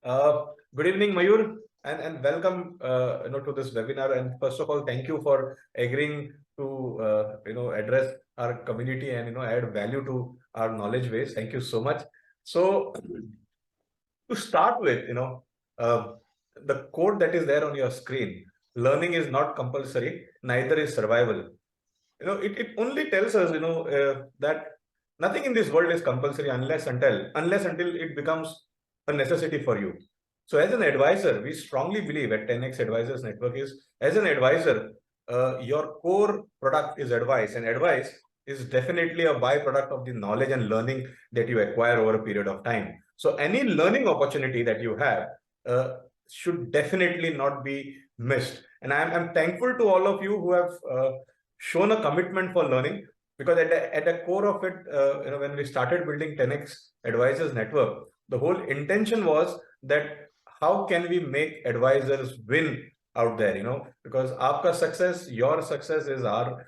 Good evening, Mayur, and welcome to this webinar. And first of all, thank you for agreeing to address our community and add value to our knowledge base. Thank you so much. So to start with, uh, the code that is there on your screen, learning is not compulsory, neither is survival. It only tells us that nothing in this world is compulsory unless until it becomes a necessity for you. So as an advisor, we strongly believe at 10x Advisors Network is, as an advisor, your core product is advice, and advice is definitely a byproduct of the knowledge and learning that you acquire over a period of time. So any learning opportunity that you have should definitely not be missed. And I'm thankful to all of you who have shown a commitment for learning, because at the core of it, when we started building 10x Advisors Network, the whole intention was that how can we make advisors win out there, because aapka success, your success is our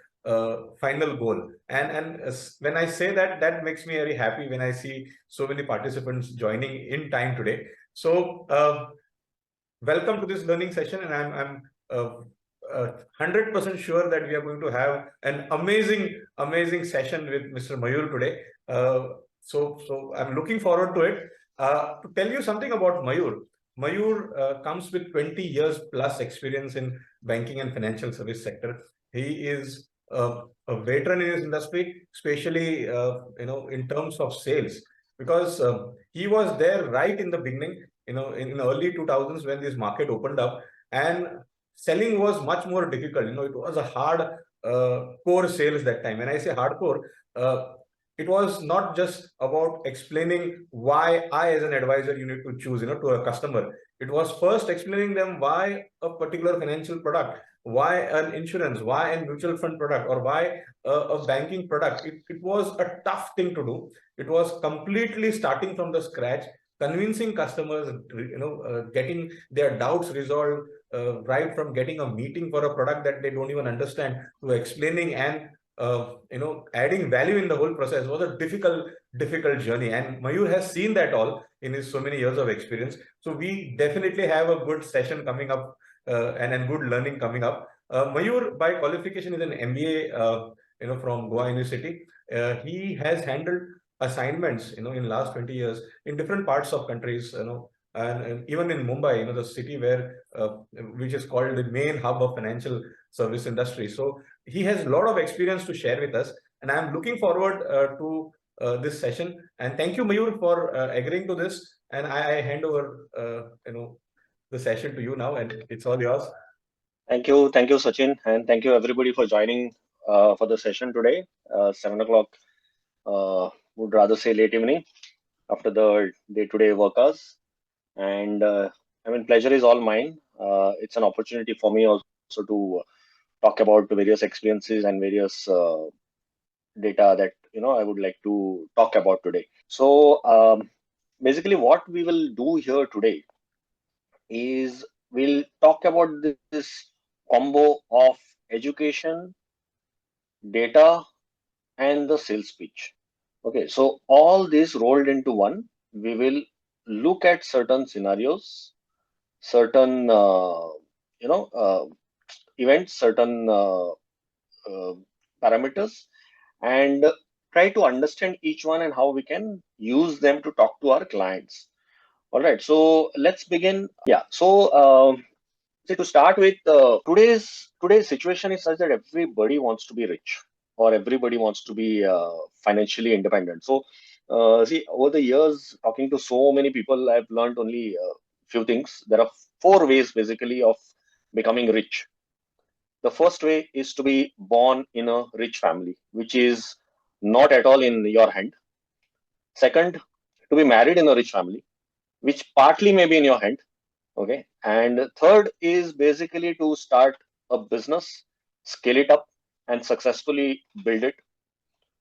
final goal. And when I say that, that makes me very happy when I see so many participants joining in time today. So welcome to this learning session, and I'm 100% sure that we are going to have an amazing session with Mr. Mayur today. So I'm looking forward to it. To tell you something about Mayur, Mayur comes with 20 years plus experience in banking and financial service sector. He is a veteran in his industry, especially in terms of sales, because he was there right in the beginning, in early 2000s when this market opened up, and selling was much more difficult. It was a hard core sales that time. When I say hardcore, it was not just about explaining why I, as an advisor, you need to choose, to a customer. It was first explaining them why a particular financial product, why an insurance, why a mutual fund product, or why a banking product. It was a tough thing to do. It was completely starting from the scratch, convincing customers, getting their doubts resolved, right from getting a meeting for a product that they don't even understand, to explaining and adding value in the whole process was a difficult journey. And Mayur has seen that all in his so many years of experience. So we definitely have a good session coming up, and good learning coming up. Mayur, by qualification, is an MBA, from Goa University. He has handled assignments, in last 20 years in different parts of countries, and even in Mumbai, the city where, which is called the main hub of financial service industry. So he has a lot of experience to share with us, and I'm looking forward to this session. And thank you, Mayur, for agreeing to this. And I hand over, the session to you now, and it's all yours. Thank you, Sachin, and thank you everybody for joining for the session today. 7 o'clock, would rather say late evening after the day-to-day work hours. And pleasure is all mine. It's an opportunity for me also to talk about the various experiences and various data that I would like to talk about today. So basically, what we will do here today is we'll talk about this combo of education, data, and the sales pitch. Okay, so all this rolled into one. We will look at certain scenarios, certain events, certain parameters, and try to understand each one and how we can use them to talk to our clients. All right, so let's begin. Yeah, so see, to start with, today's situation is such that everybody wants to be rich, or everybody wants to be financially independent. So see, over the years, talking to so many people, I've learned only a few things. There are 4 ways basically of becoming rich. The first way is to be born in a rich family, which is not at all in your hand. Second, to be married in a rich family, which partly may be in your hand. Okay. And third is basically to start a business, scale it up, and successfully build it.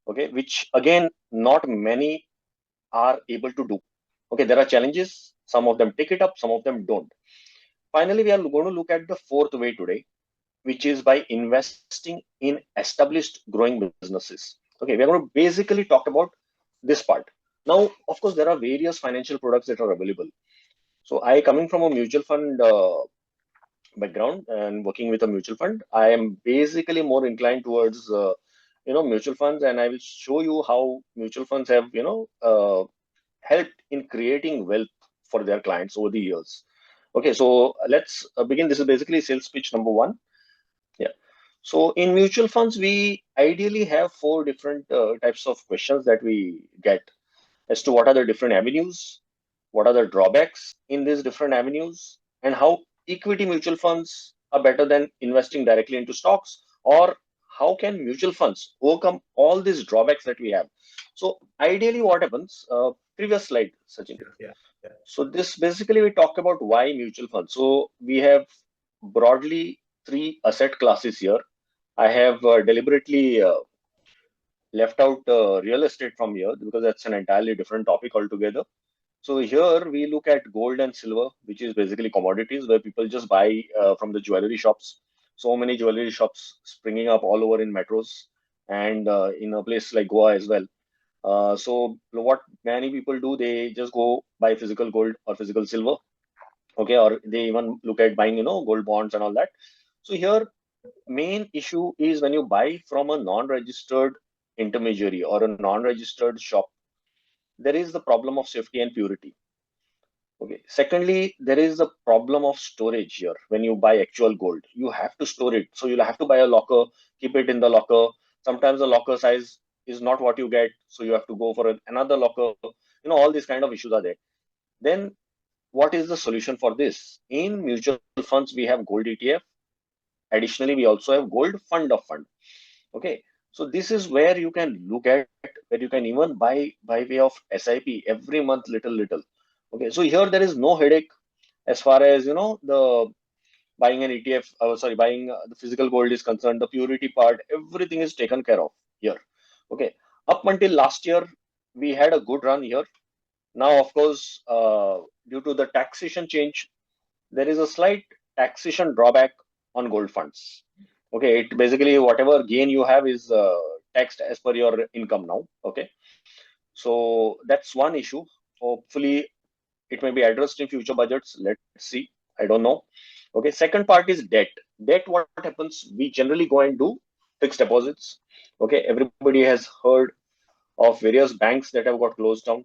Okay. Which again, not many are able to do. Okay. There are challenges. Some of them take it up, some of them don't. Finally, we are going to look at the fourth way today, which is by investing in established growing businesses. Okay. We are going to basically talk about this part. Now, of course, there are various financial products that are available. So I coming from a mutual fund background and working with a mutual fund, I am basically more inclined towards mutual funds, and I will show you how mutual funds have helped in creating wealth for their clients over the years. Okay, so let's begin. This is basically sales pitch number one. Yeah. So in mutual funds, we ideally have four different types of questions that we get as to what are the different avenues, what are the drawbacks in these different avenues, and how equity mutual funds are better than investing directly into stocks, or how can mutual funds overcome all these drawbacks that we have. So ideally what happens, previous slide, Sachin. Yeah, yeah. So this basically we talk about why mutual funds. So we have broadly three asset classes here. I have deliberately left out real estate from here because that's an entirely different topic altogether. So here we look at gold and silver, which is basically commodities where people just buy from the jewelry shops. So many jewelry shops springing up all over in metros and in a place like Goa as well. So what many people do, they just go buy physical gold or physical silver, okay, or they even look at buying, gold bonds and all that. So here, main issue is when you buy from a non-registered intermediary or a non-registered shop, there is the problem of safety and purity. Okay. Secondly, there is a problem of storage here. When you buy actual gold, you have to store it. So you'll have to buy a locker, keep it in the locker. Sometimes the locker size is not what you get, so you have to go for another locker. All these kind of issues are there. Then what is the solution for this? In mutual funds, we have gold ETF. Additionally, we also have gold fund of fund. Okay. So this is where you can look at, where you can even buy by way of SIP every month, little. Okay. So here there is no headache as far as the buying an ETF, sorry, buying the physical gold is concerned. The purity part, everything is taken care of here. Okay. Up until last year, we had a good run here. Now, of course, due to the taxation change, there is a slight taxation drawback on gold funds. Okay, it basically whatever gain you have is taxed as per your income now. Okay, so that's one issue. Hopefully, it may be addressed in future budgets. Let's see. I don't know. Okay, second part is debt. Debt, what happens? We generally go and do fixed deposits. Okay, everybody has heard of various banks that have got closed down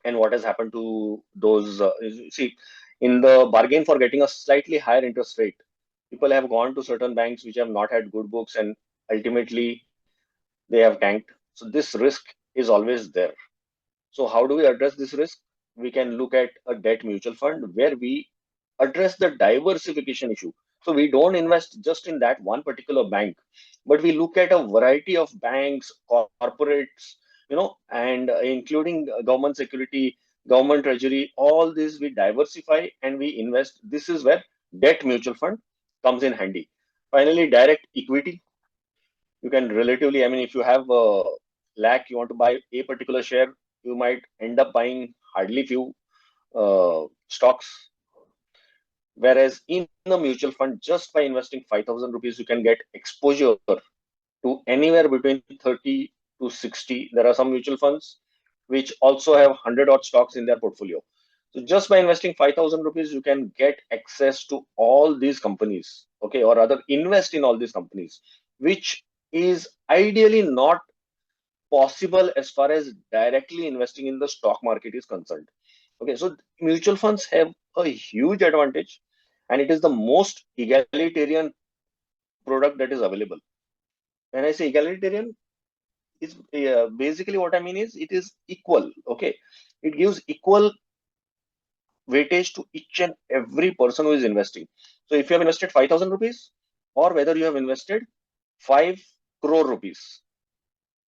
and what has happened to those. See, in the bargain for getting a slightly higher interest rate, people have gone to certain banks which have not had good books, and ultimately they have tanked. So this risk is always there. So how do we address this risk? We can look at a debt mutual fund where we address the diversification issue. So we don't invest just in that one particular bank, but we look at a variety of banks, corporates, and including government security, government treasury, all this we diversify and we invest. This is where debt mutual fund comes in handy. Finally, direct equity. You can relatively, I mean, if you have a lakh, you want to buy a particular share, you might end up buying hardly few stocks. Whereas in a mutual fund, just by investing 5,000 rupees, you can get exposure to anywhere between 30 to 60. There are some mutual funds which also have 100 odd stocks in their portfolio. So just by investing 5,000 rupees, you can get access to all these companies, okay, or rather invest in all these companies, which is ideally not possible as far as directly investing in the stock market is concerned. Okay, so mutual funds have a huge advantage, and it is the most egalitarian product that is available. When I say egalitarian, is basically what I mean is it is equal. Okay, it gives equal weightage to each and every person who is investing. So if you have invested 5,000 rupees, or whether you have invested 5 crore rupees,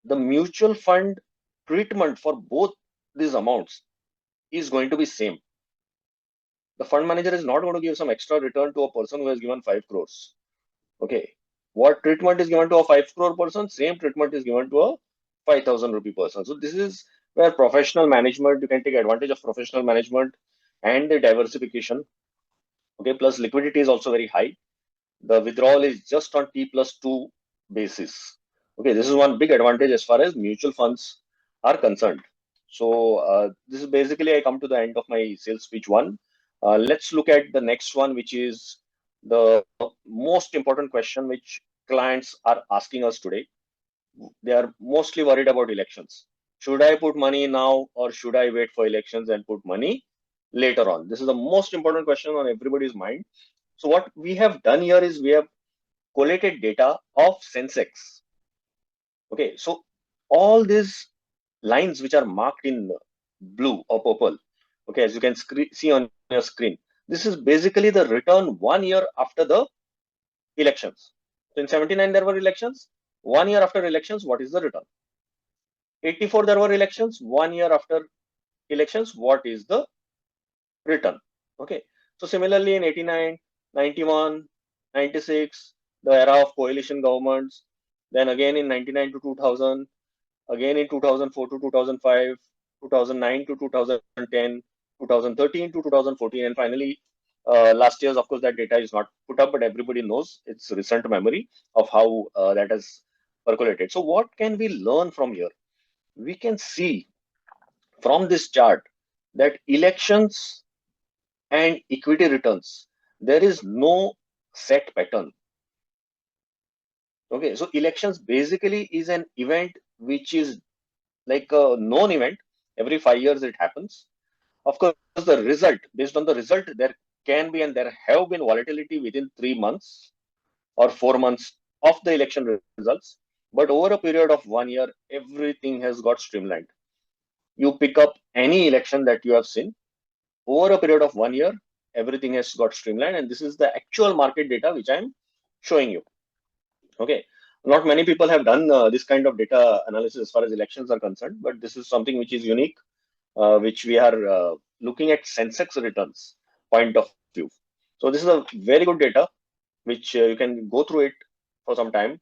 the mutual fund treatment for both these amounts is going to be same. The fund manager is not going to give some extra return to a person who has given 5 crores. Okay. What treatment is given to a 5 crore person? Same treatment is given to a 5,000 rupee person. So this is where professional management, you can take advantage of professional management and the diversification. Okay. Plus liquidity is also very high. The withdrawal is just on T plus 2 basis. Okay. This is one big advantage as far as mutual funds are concerned. So this is basically, I come to the end of my sales speech one. Let's look at the next one, which is the most important question which clients are asking us today. They are mostly worried about elections. Should I put money now or should I wait for elections and put money later on? This is the most important question on everybody's mind. So what we have done here is we have collated data of Sensex. Okay, so all these lines which are marked in blue or purple, okay, as you can see on your screen, this is basically the return 1 year after the elections. So in 79 there were elections. 1 year after elections, what is the return? 84 there were elections. 1 year after elections, what is the return? Okay. So similarly in 89, 91, 96, the era of coalition governments, then again in 99 to 2000, again in 2004 to 2005, 2009 to 2010, 2013 to 2014, and finally last year's, of course, that data is not put up, but everybody knows it's recent memory of how that has percolated. So what can we learn from here? We can see from this chart that elections and equity returns, there is no set pattern. Okay, so elections basically is an event which is like a known event. Every 5 years it happens. Of course, the result, based on the result, there can be and there have been volatility within 3 months or 4 months of the election results. But over a period of 1 year, everything has got streamlined. You pick up any election that you have seen, over a period of 1 year, everything has got streamlined. And this is the actual market data which I'm showing you. Okay. Not many people have done this kind of data analysis as far as elections are concerned, but this is something which is unique, which we are looking at Sensex returns point of view. So this is a very good data, which you can go through it for some time,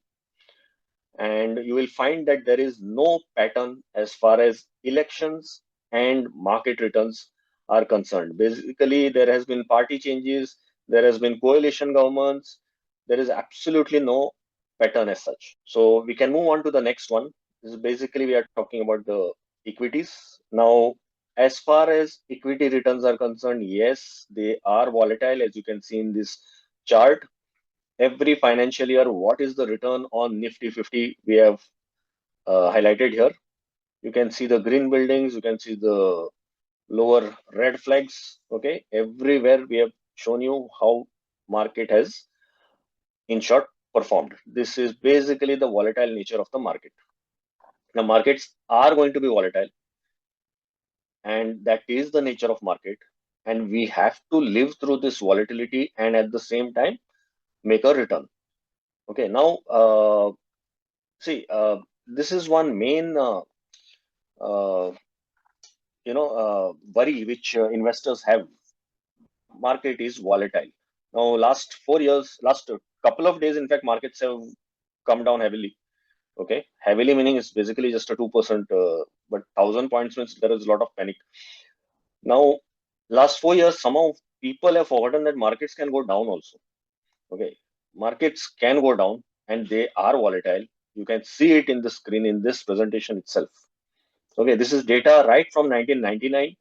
and you will find that there is no pattern as far as elections and market returns are concerned. Basically, there has been party changes, there has been coalition governments, there is absolutely no pattern as such. So we can move on to the next one. This is basically we are talking about the equities. Now, as far as equity returns are concerned, yes, they are volatile, as you can see in this chart. Every financial year, what is the return on Nifty 50? We have highlighted here. You can see the green buildings, you can see the lower red flags. Okay, everywhere we have shown you how market has, in short, performed. This is basically the volatile nature of the market. The markets are going to be volatile, and that is the nature of market. And we have to live through this volatility and at the same time make a return. Okay, now see, this is one main uh, worry which investors have. Market is volatile. Now, last 4 years, last couple of days, in fact, markets have come down heavily. Okay, heavily meaning it's basically just a 2%, but 1,000 points means there is a lot of panic. Now, last 4 years, somehow people have forgotten that markets can go down also. Okay, markets can go down and they are volatile. You can see it in the screen in this presentation itself. Okay, this is data right from 1999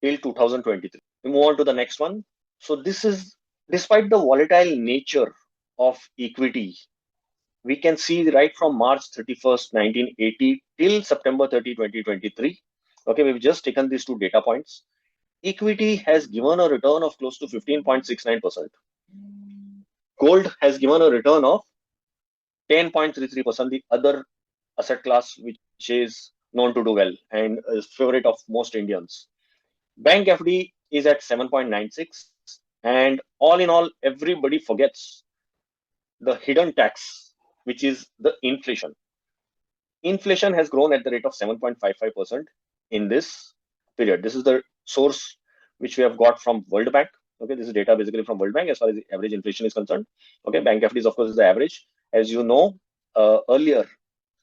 till 2023. We move on to the next one. So this is, despite the volatile nature of equity, we can see right from March 31st, 1980 till September 30, 2023. Okay, we've just taken these two data points. Equity has given a return of close to 15.69%. Gold has given a return of 10.33%, the other asset class which is known to do well and is favorite of most Indians. Bank FD is at 7.96, and all in all, everybody forgets the hidden tax, which is the inflation. Inflation has grown at the rate of 7.55% in this period. This is the source which we have got from World Bank. Okay, this is data basically from World Bank as far as the average inflation is concerned. Okay, bank FDs, of course, is the average. As you know, earlier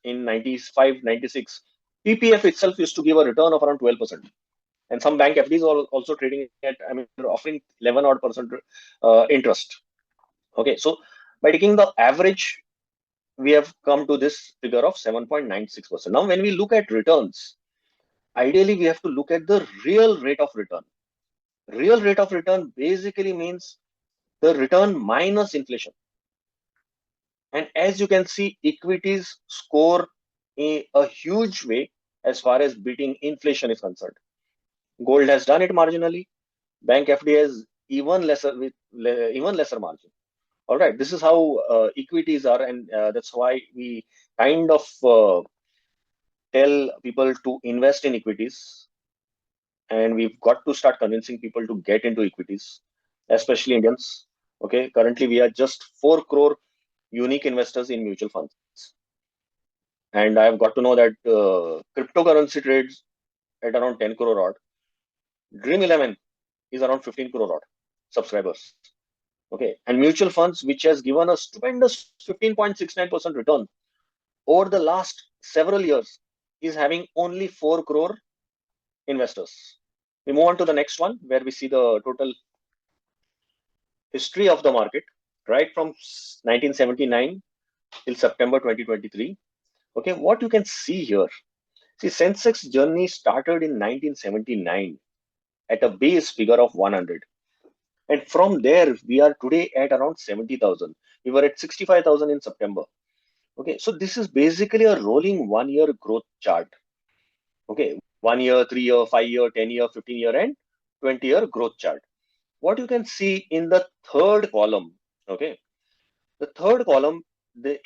in 95, 96, PPF itself used to give a return of around 12%. And some bank FDs are also trading at, I mean, offering 11 odd percent interest. Okay, so by taking the average, we have come to this figure of 7.96%. Now, when we look at returns, ideally we have to look at the real rate of return. Real rate of return basically means the return minus inflation. And as you can see, equities score in a huge way as far as beating inflation is concerned. Gold has done it marginally. Bank FD has even lesser with even lesser margin. All right, this is how equities are, and that's why we kind of tell people to invest in equities, and we've got to start convincing people to get into equities, especially Indians. Okay, currently we are just 4 crore unique investors in mutual funds, and I've got to know that cryptocurrency trades at around 10 crore odd. Dream 11 is around 15 crore odd subscribers. Okay, and mutual funds, which has given a stupendous 15.69% return over the last several years, is having only 4 crore investors. We move on to the next one, where we see the total history of the market, right from 1979 till September 2023. Okay, what you can see here. See, Sensex journey started in 1979 at a base figure of 100. And from there, we are today at around 70,000. We were at 65,000 in September. Okay, so this is basically a rolling 1 year growth chart. Okay, 1 year, 3 year, 5 year, 10 year, 15 year, and 20 year growth chart. What you can see in the third column, okay, the third column,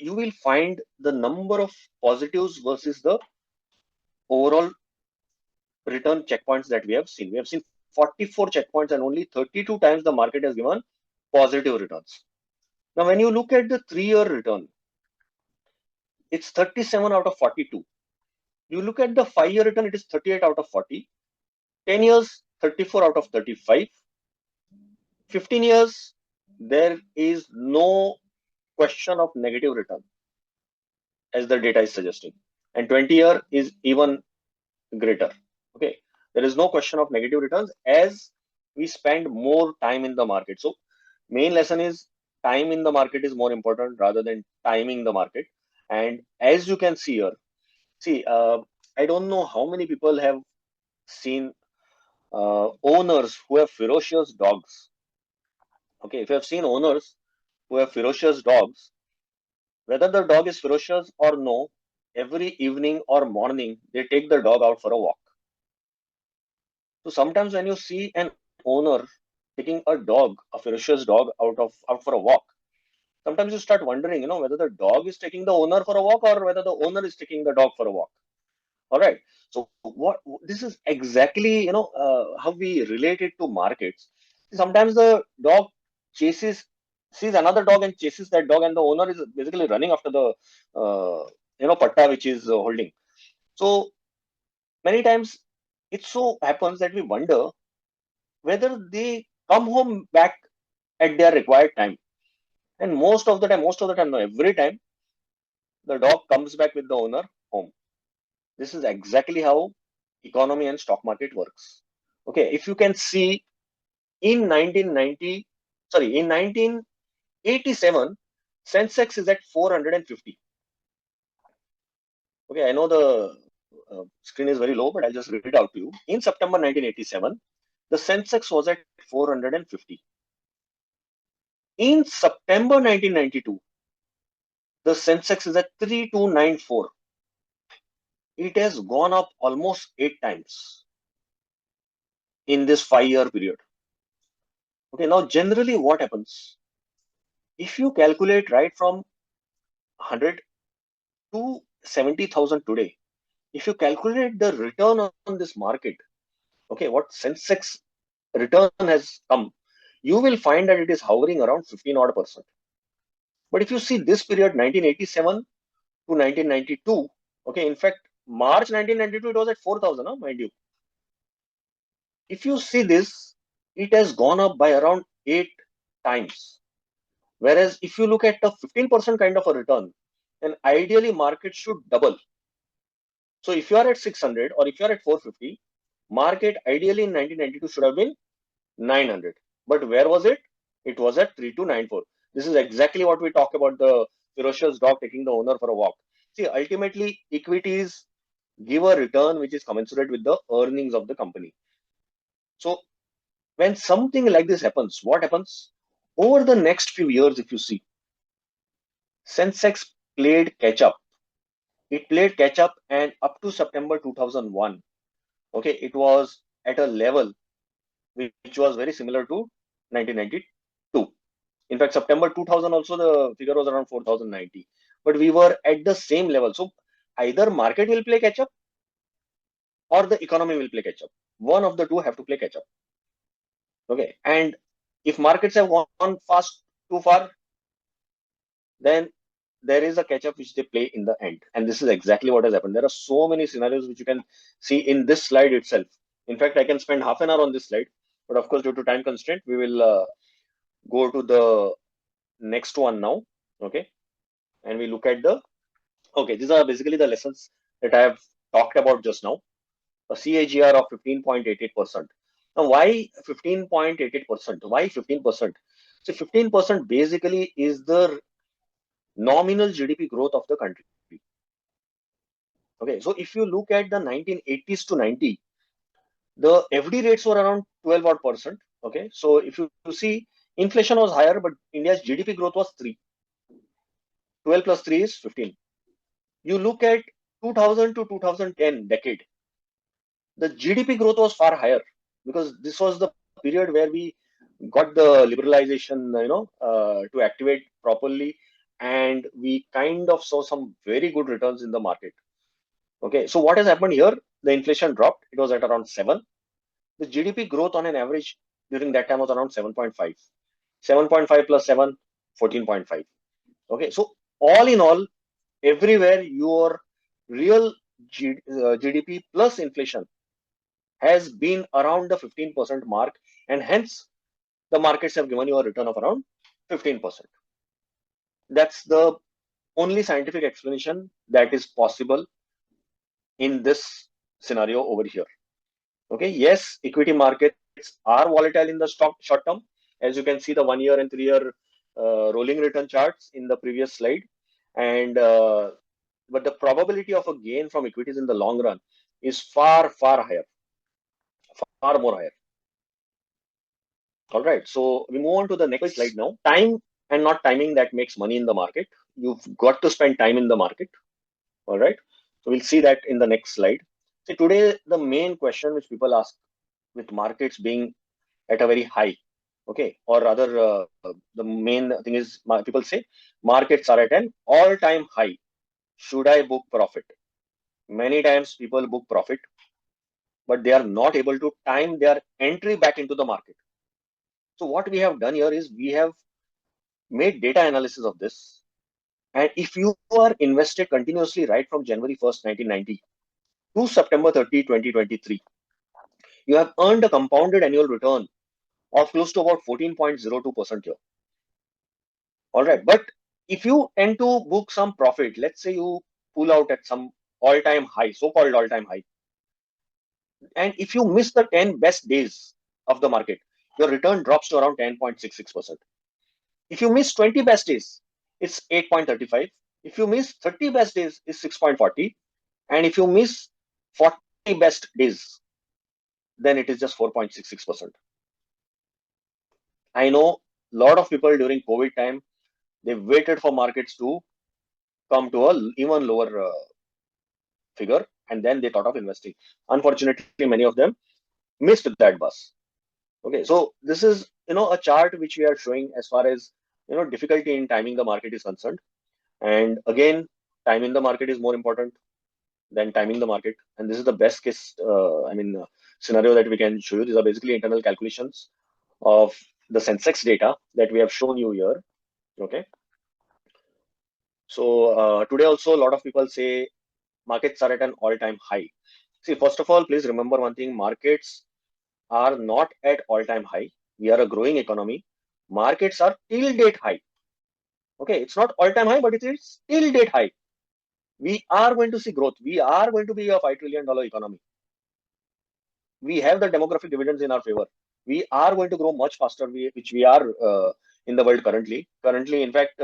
you will find the number of positives versus the overall return checkpoints that we have seen. We have seen 44 checkpoints, and only 32 times the market has given positive returns. Now, when you look at the 3 year return, it's 37 out of 42. You look at the 5 year return, it is 38 out of 40. 10 years, 34 out of 35. 15 years, there is no question of negative return, as the data is suggesting. And 20 year is even greater. Okay, there is no question of negative returns as we spend more time in the market. So, main lesson is time in the market is more important rather than timing the market. And as you can see here, see, I don't know how many people have seen owners who have ferocious dogs. Okay, if you have seen owners who have ferocious dogs, whether the dog is ferocious or no, every evening or morning they take the dog out for a walk. So sometimes when you see an owner taking a dog, a ferocious dog, out for a walk, sometimes you start wondering, whether the dog is taking the owner for a walk or whether the owner is taking the dog for a walk. All right. So what this is exactly, how we relate it to markets. Sometimes the dog sees another dog and chases that dog, and the owner is basically running after the, patta which is holding. So many times it so happens that we wonder whether they come home back at their required time. And most of the time, no, every time the dog comes back with the owner home. This is exactly how economy and stock market works. Okay, if you can see in 1990, sorry, in 1987, Sensex is at 450. Okay, I know the screen is very low, but I'll just read it out to you. In September 1987, the Sensex was at 450. In September 1992, the Sensex is at 3294. It has gone up almost 8 times in this 5 year period. Okay, now generally what happens? If you calculate right from 100 to 70,000 today, if you calculate the return on this market, okay, what Sensex return has come, you will find that it is hovering around 15 odd percent. But if you see this period, 1987 to 1992, okay, in fact, March 1992, it was at 4,000, mind you. If you see this, it has gone up by around 8 times. Whereas if you look at a 15% kind of a return, then ideally market should double. So if you are at 600 or if you are at 450, market ideally in 1992 should have been 900. But where was it? It was at 3294. This is exactly what we talk about, the ferocious dog taking the owner for a walk. See, ultimately equities give a return which is commensurate with the earnings of the company. So when something like this happens, what happens? Over the next few years, if you see, Sensex played catch up. It played catch up, and up to September 2001, okay, it was at a level which was very similar to 1992. In fact, September 2000 also the figure was around 4090, but we were at the same level. So either market will play catch up or the economy will play catch up. One of the two have to play catch up. Okay, and if markets have gone fast too far, then there is a catch up which they play in the end, and this is exactly what has happened. There are so many scenarios which you can see in this slide itself. In fact, I can spend half an hour on this slide, but of course, due to time constraint, we will go to the next one now. Okay, and we look at the, okay, these are basically the lessons that I have talked about just now. A CAGR of 15.88%. Now, why 15.88%? Why 15%? So 15% basically is the nominal GDP growth of the country. Okay, so if you look at the 1980s to 90, the FD rates were around 12 odd percent. Okay, so if you see, inflation was higher, but India's GDP growth was 3. 12 plus 3 is 15. You look at 2000 to 2010 decade, the GDP growth was far higher because this was the period where we got the liberalization, to activate properly, and we kind of saw some very good returns in the market. Okay, so what has happened here? The inflation dropped; it was at around 7. The GDP growth on an average during that time was around 7.5. 7.5 plus 7, 14.5. Okay, so all in all, everywhere your real GDP plus inflation has been around the 15% mark, and hence the markets have given you a return of around 15%. That's the only scientific explanation that is possible in this scenario over here. Okay, yes, equity markets are volatile in the stock short term, as you can see the 1 year and 3 year rolling return charts in the previous slide, and but the probability of a gain from equities in the long run is far higher, far more higher. All right, so we move on to the next slide now. Time and not timing that makes money in the market. You've got to spend time in the market. All right, so we'll see that in the next slide. So today, the main question which people ask, with markets being at a very high, okay, or rather, the main thing is people say markets are at an all-time high. Should I book profit? Many times people book profit, but they are not able to time their entry back into the market. So what we have done here is we have made data analysis of this. And if you are invested continuously right from January 1st, 1990 to September 30, 2023, you have earned a compounded annual return of close to about 14.02% here. All right. But if you tend to book some profit, let's say you pull out at some all-time high, so-called all-time high, and if you miss the 10 best days of the market, your return drops to around 10.66%. If you miss 20 best days, it's 8.35. If you miss 30 best days, it's 6.40. And if you miss 40 best days, then it is just 4.66%. I know a lot of people during COVID time, they waited for markets to come to a even lower figure, and then they thought of investing. Unfortunately, many of them missed that bus. Okay, so this is a chart which we are showing as far as difficulty in timing the market is concerned. And again, timing the market is more important than timing the market. And this is the best case, scenario that we can show you. These are basically internal calculations of the Sensex data that we have shown you here. Okay. So today also a lot of people say markets are at an all-time high. See, first of all, please remember one thing: markets are not at all-time high. We are a growing economy. Markets are till date high. Okay, it's not all-time high, but it is till date high. We are going to see growth. We are going to be a $5 trillion economy. We have the demographic dividends in our favor. We are going to grow much faster, which we are in the world currently. Currently, in fact,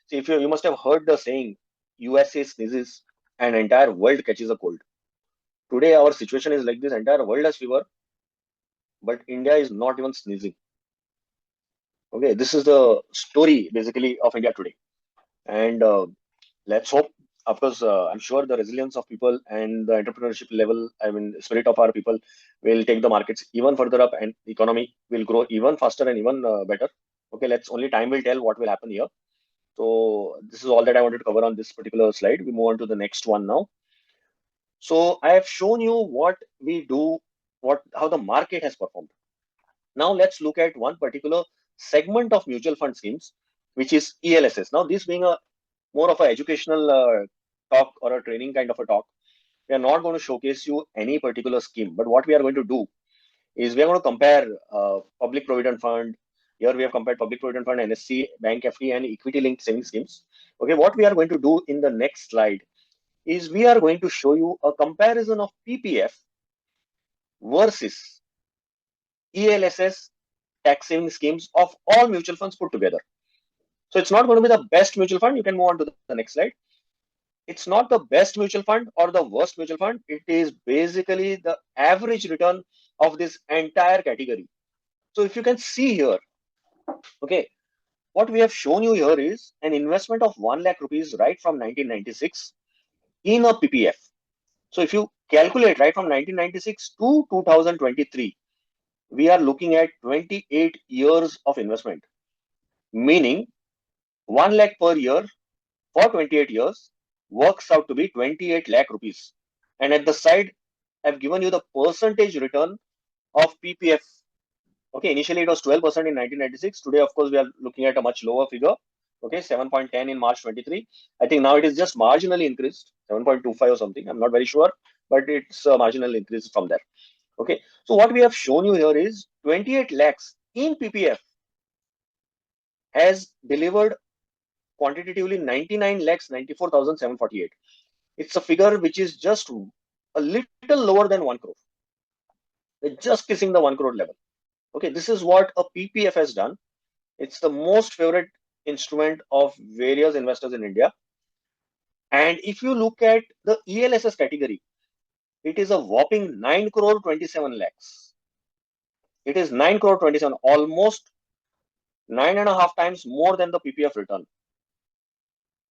see, if you must have heard the saying, USA sneezes and entire world catches a cold. Today, our situation is like this: entire world has fever, but India is not even sneezing. Okay, this is the story basically of India today. And let's hope, of course, I'm sure the resilience of people and the entrepreneurship level, I mean, spirit of our people will take the markets even further up, and the economy will grow even faster and even better. Okay, let's only time will tell what will happen here. So this is all that I wanted to cover on this particular slide. We move on to the next one now. So I have shown you what we do, how the market has performed. Now let's look at one particular segment of mutual fund schemes, which is ELSS. Now this being a more of an educational talk or a training kind of a talk, we are not going to showcase you any particular scheme, but what we are going to do is we are going to compare public provident fund. Here we have compared public provident fund, NSC, bank FD, and equity linked savings schemes. Okay, what we are going to do in the next slide is we are going to show you a comparison of PPF versus ELSS tax saving schemes of all mutual funds put together. So it's not going to be the best mutual fund. You can move on to the next slide. It's not the best mutual fund or the worst mutual fund. It is basically the average return of this entire category. So if you can see here, okay, what we have shown you here is an investment of 1 lakh rupees right from 1996 in a PPF. So if you calculate right from 1996 to 2023, we are looking at 28 years of investment, meaning 1 lakh per year for 28 years works out to be 28 lakh rupees. And at the side, I've given you the percentage return of PPF. Okay, initially it was 12% in 1996. Today, of course, we are looking at a much lower figure. Okay, 7.10 in March 23. I think now it is just marginally increased, 7.25 or something. I'm not very sure, but it's a marginal increase from there. Okay, so what we have shown you here is 28 lakhs in PPF has delivered quantitatively 99 lakhs 94,748. It's a figure which is just a little lower than 1 crore. We're just kissing the 1 crore level. Okay, this is what a PPF has done. It's the most favorite instrument of various investors in India. And if you look at the ELSS category, it is a whopping 9 crore 27 lakhs. It is 9 crore 27, almost 9.5 times more than the PPF return.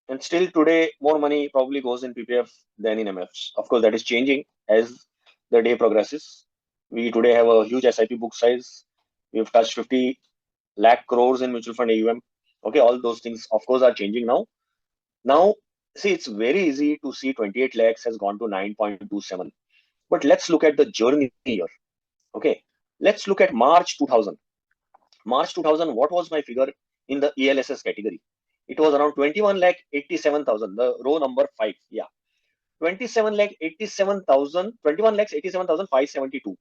And still today, more money probably goes in PPF than in MFs. Of course, that is changing as the day progresses. We today have a huge SIP book size. We've touched 50 lakh crores in mutual fund AUM. Okay, all those things, of course, are changing now. Now, see, it's very easy to see 28 lakhs has gone to 9.27. But let's look at the journey here. Okay, let's look at March 2000. March 2000, what was my figure in the ELSS category? It was around 21 lakh 87,000, the row number 5. Yeah, 27 lakh 87,000, 21 lakhs 87,572.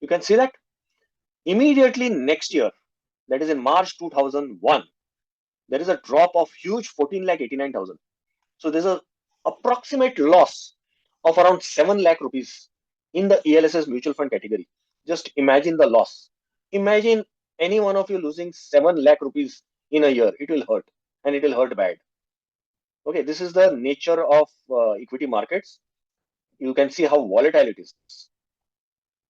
You can see that immediately next year, that is in March 2001, there is a drop of huge 14 lakh 89,000. So there's a approximate loss of around 7 lakh rupees in the ELSS mutual fund category. Just imagine the loss. Imagine any one of you losing 7 lakh rupees in a year. It will hurt, and it will hurt bad. Okay, this is the nature of equity markets. You can see how volatile it is.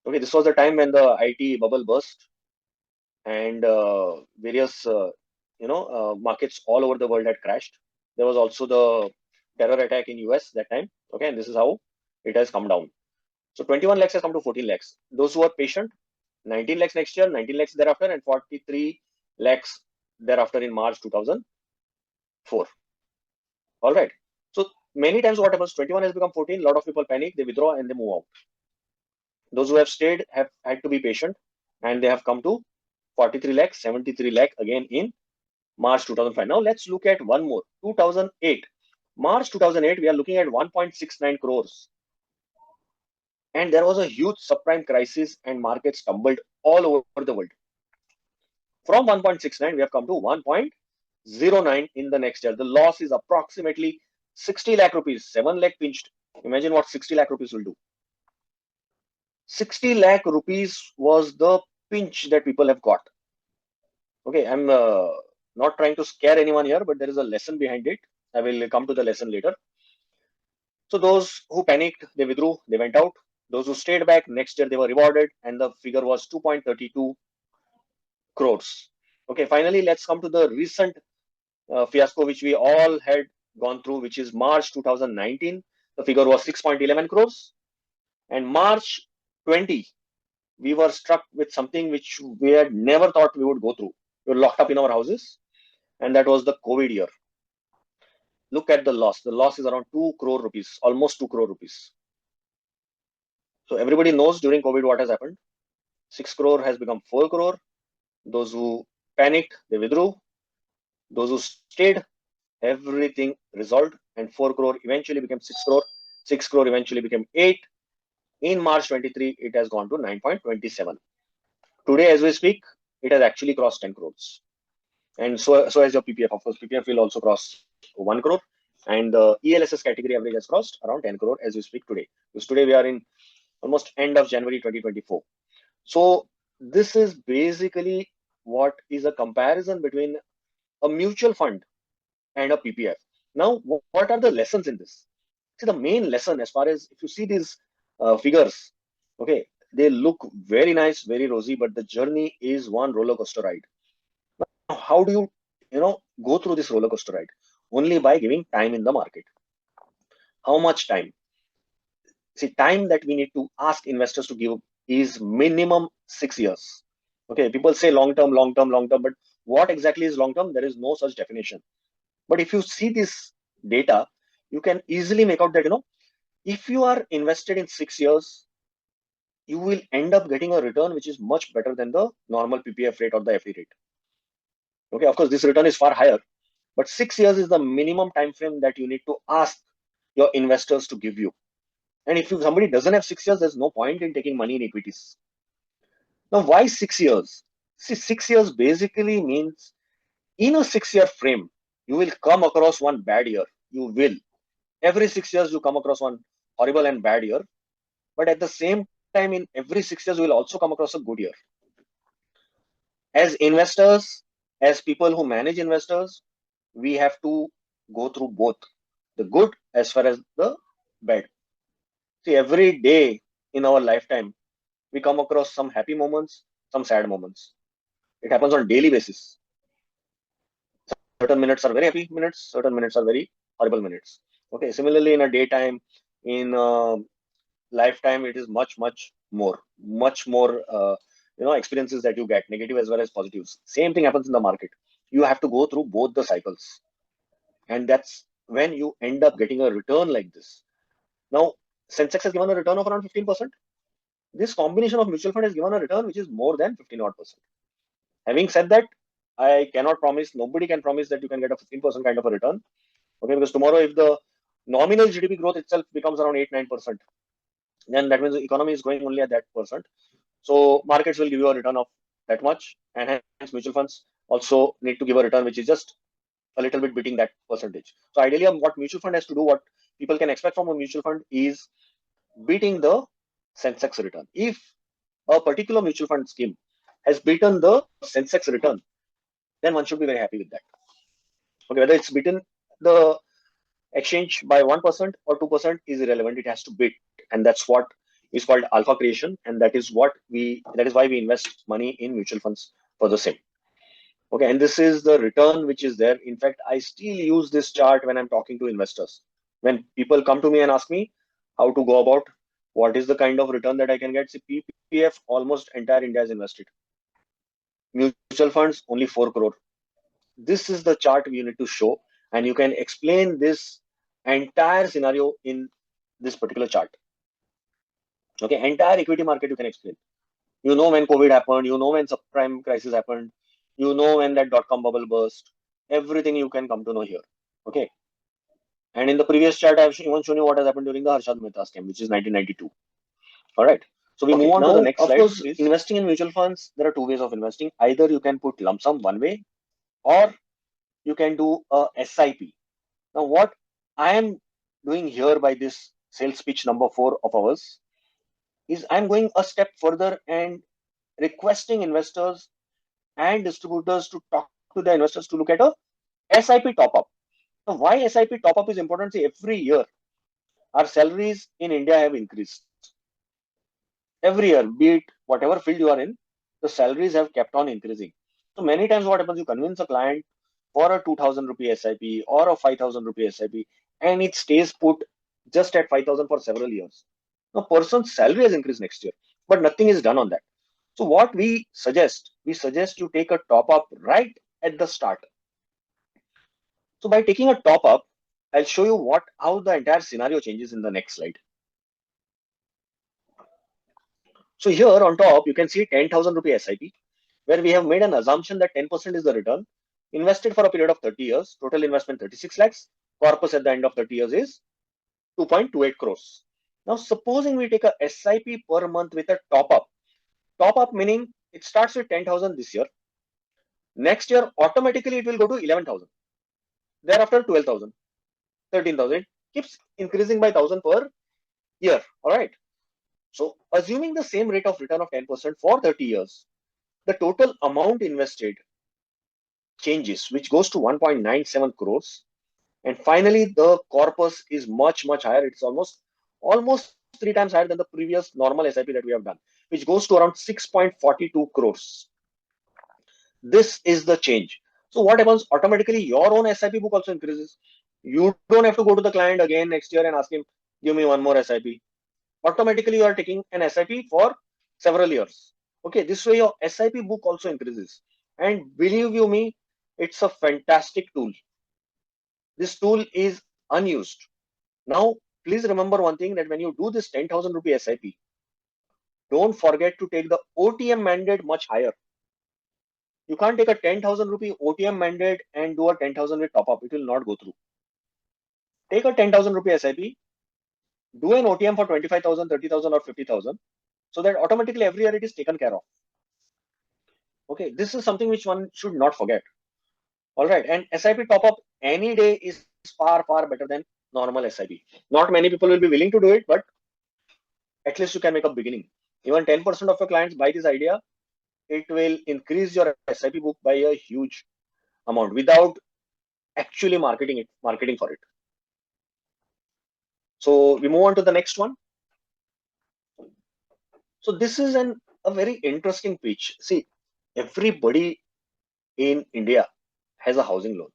Okay, this was the time when the IT bubble burst, and various markets all over the world had crashed. There was also the terror attack in US that time. Okay, and this is how it has come down. So 21 lakhs has come to 14 lakhs. Those who are patient, 19 lakhs next year, 19 lakhs thereafter, and 43 lakhs thereafter in March 2004. All right. So many times what happens, 21 has become 14, a lot of people panic, they withdraw and they move out. Those who have stayed have had to be patient, and they have come to 43 lakhs, 73 lakh again in March 2005. Now let's look at one more, 2008. March 2008, we are looking at 1.69 crores. And there was a huge subprime crisis and markets tumbled all over the world. From 1.69, we have come to 1.09 in the next year. The loss is approximately 60 lakh rupees, 7 lakh pinched. Imagine what 60 lakh rupees will do. 60 lakh rupees was the pinch that people have got. Okay, I'm not trying to scare anyone here, but there is a lesson behind it. I will come to the lesson later. So those who panicked, they withdrew, they went out. Those who stayed back, next year they were rewarded, and the figure was 2.32 crores. Okay, finally, let's come to the recent fiasco which we all had gone through, which is March 2019. The figure was 6.11 crores. And March 20, we were struck with something which we had never thought we would go through. We were locked up in our houses, and that was the COVID year. Look at the loss. The loss is around 2 crore rupees, almost 2 crore rupees. So everybody knows during COVID what has happened. 6 crore has become 4 crore. Those who panicked, they withdrew. Those who stayed, everything resolved, and 4 crore eventually became 6 crore. 6 crore eventually became 8. In March 23, it has gone to 9.27. Today, as we speak, it has actually crossed 10 crores. And so has your PPF. Of course, PPF will also cross 1 crore. And the ELSS category average has crossed around 10 crore as we speak today. Because today we are in almost end of January 2024. So this is basically what is a comparison between a mutual fund and a PPF. Now, what are the lessons in this? See, the main lesson, as far as if you see these figures, okay, they look very nice, very rosy, but the journey is one roller coaster ride. Now, how do you go through this roller coaster ride? Only by giving time in the market. How much time? See, time that we need to ask investors to give is minimum 6 years. Okay, people say long term, long term, long term, but what exactly is long term? There is no such definition. But if you see this data, you can easily make out that if you are invested in 6 years, you will end up getting a return which is much better than the normal PPF rate or the FD rate. Okay, of course, this return is far higher, but 6 years is the minimum time frame that you need to ask your investors to give you. And if somebody doesn't have 6 years, there's no point in taking money in equities. Now, why 6 years? See, 6 years basically means in a 6-year frame, you will come across one bad year. You will. Every 6 years, you come across one horrible and bad year. But at the same time, in every 6 years, you will also come across a good year. As investors, as people who manage investors, we have to go through both the good as far as the bad. See, every day in our lifetime, we come across some happy moments, some sad moments. It happens on daily basis. Certain minutes are very happy minutes, certain minutes are very horrible minutes. Okay, similarly, in a daytime, in lifetime, it is much more experiences that you get, negative as well as positives. Same thing happens in the market. You have to go through both the cycles, and that's when you end up getting a return like this. Now, Sensex has given a return of around 15%. This combination of mutual fund has given a return which is more than 15 odd percent. Having said that, I cannot promise, nobody can promise that you can get a 15% kind of a return. Okay, because tomorrow if the nominal GDP growth itself becomes around 8-9%, then that means the economy is growing only at that percent. So markets will give you a return of that much, and hence mutual funds also need to give a return which is just a little bit beating that percentage. So ideally, what mutual fund has to do, what people can expect from a mutual fund is beating the Sensex return. If a particular mutual fund scheme has beaten the Sensex return, then one should be very happy with that. Okay, whether it's beaten the exchange by 1% or 2% is irrelevant. It has to beat, and that's what is called alpha creation, and that is why we invest money in mutual funds for the same. Okay, and this is the return which is there. In fact, I still use this chart when I'm talking to investors. When people come to me and ask me how to go about what is the kind of return that I can get, see, PPF, almost entire India is invested. Mutual funds, only 4 crore. This is the chart we need to show, and you can explain this entire scenario in this particular chart. Okay, entire equity market you can explain. You know when COVID happened, you know when subprime crisis happened, you know when that dot-com bubble burst. Everything you can come to know here. Okay. And in the previous chart, I've even shown you what has happened during the Harshad Mehta scam, which is 1992. All right. So we move on to the next slide. Of course, please. Investing in mutual funds, there are two ways of investing. Either you can put lump sum one way, or you can do a SIP. Now, what I am doing here by this sales pitch number 4 of ours is I'm going a step further and requesting investors and distributors to talk to the investors to look at a SIP top-up. Now, why SIP top-up is important? See, every year our salaries in India have increased. every year, be it whatever field you are in, the salaries have kept on increasing. So many times what happens, you convince a client for a 2000 rupee SIP or a 5000 rupee SIP, and it stays put just at 5000 for several years. Now, person's salary has increased next year, but nothing is done on that. So what we suggest you take a top up right at the start. So by taking a top up, I'll show you how the entire scenario changes in the next slide. So here on top, you can see 10,000 rupee SIP, where we have made an assumption that 10% is the return, invested for a period of 30 years, total investment 36 lakhs, corpus at the end of 30 years is 2.28 crores. Now, supposing we take a SIP per month with a top up meaning it starts with 10,000 this year. Next year, automatically it will go to 11,000. Thereafter, 12,000, 13,000, keeps increasing by 1,000 per year. All right. So, assuming the same rate of return of 10% for 30 years, the total amount invested changes, which goes to 1.97 crores. And finally, the corpus is much higher. It's almost 3 times higher than the previous normal SIP that we have done, which goes to around 6.42 crores. This is the change. So what happens? Automatically, your own SIP book also increases. You don't have to go to the client again next year and ask him, give me one more SIP. Automatically, you are taking an SIP for several years. Okay, this way your SIP book also increases. And believe you me, it's a fantastic tool. This tool is unused. Now, please remember one thing, that when you do this 10,000 rupee SIP, don't forget to take the OTM mandate much higher. You can't take a 10,000 rupee OTM mandate and do a 10,000 with top up. It will not go through. Take a 10,000 rupee SIP, do an OTM for 25,000, 30,000 or 50,000, so that automatically every year it is taken care of. Okay, this is something which one should not forget. All right, and SIP top up any day is far better than normal SIP. Not many people will be willing to do it, but at least you can make a beginning. Even 10% of your clients buy this idea, it will increase your SIP book by a huge amount without actually marketing for it. So we move on to the next one. So this is a very interesting pitch. See, everybody in India has a housing loan.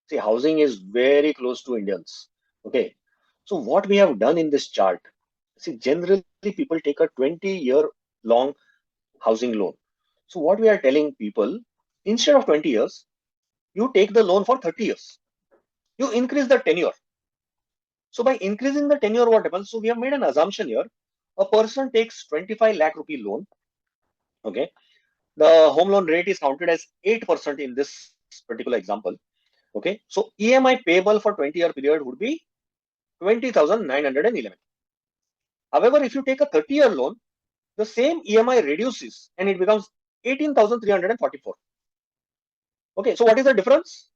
See, housing is very close to Indians. Okay. So what we have done in this chart, see, generally people take a 20-year long housing loan. So what we are telling people, instead of 20 years, you take the loan for 30 years. You increase the tenure. So by increasing the tenure, what happens? So we have made an assumption here. A person takes 25 lakh rupee loan. Okay. The home loan rate is counted as 8% in this particular example. Okay. So EMI payable for 20-year period would be 20,911. However, if you take a 30-year loan, the same EMI reduces and it becomes 18,344. Okay. So what is the difference?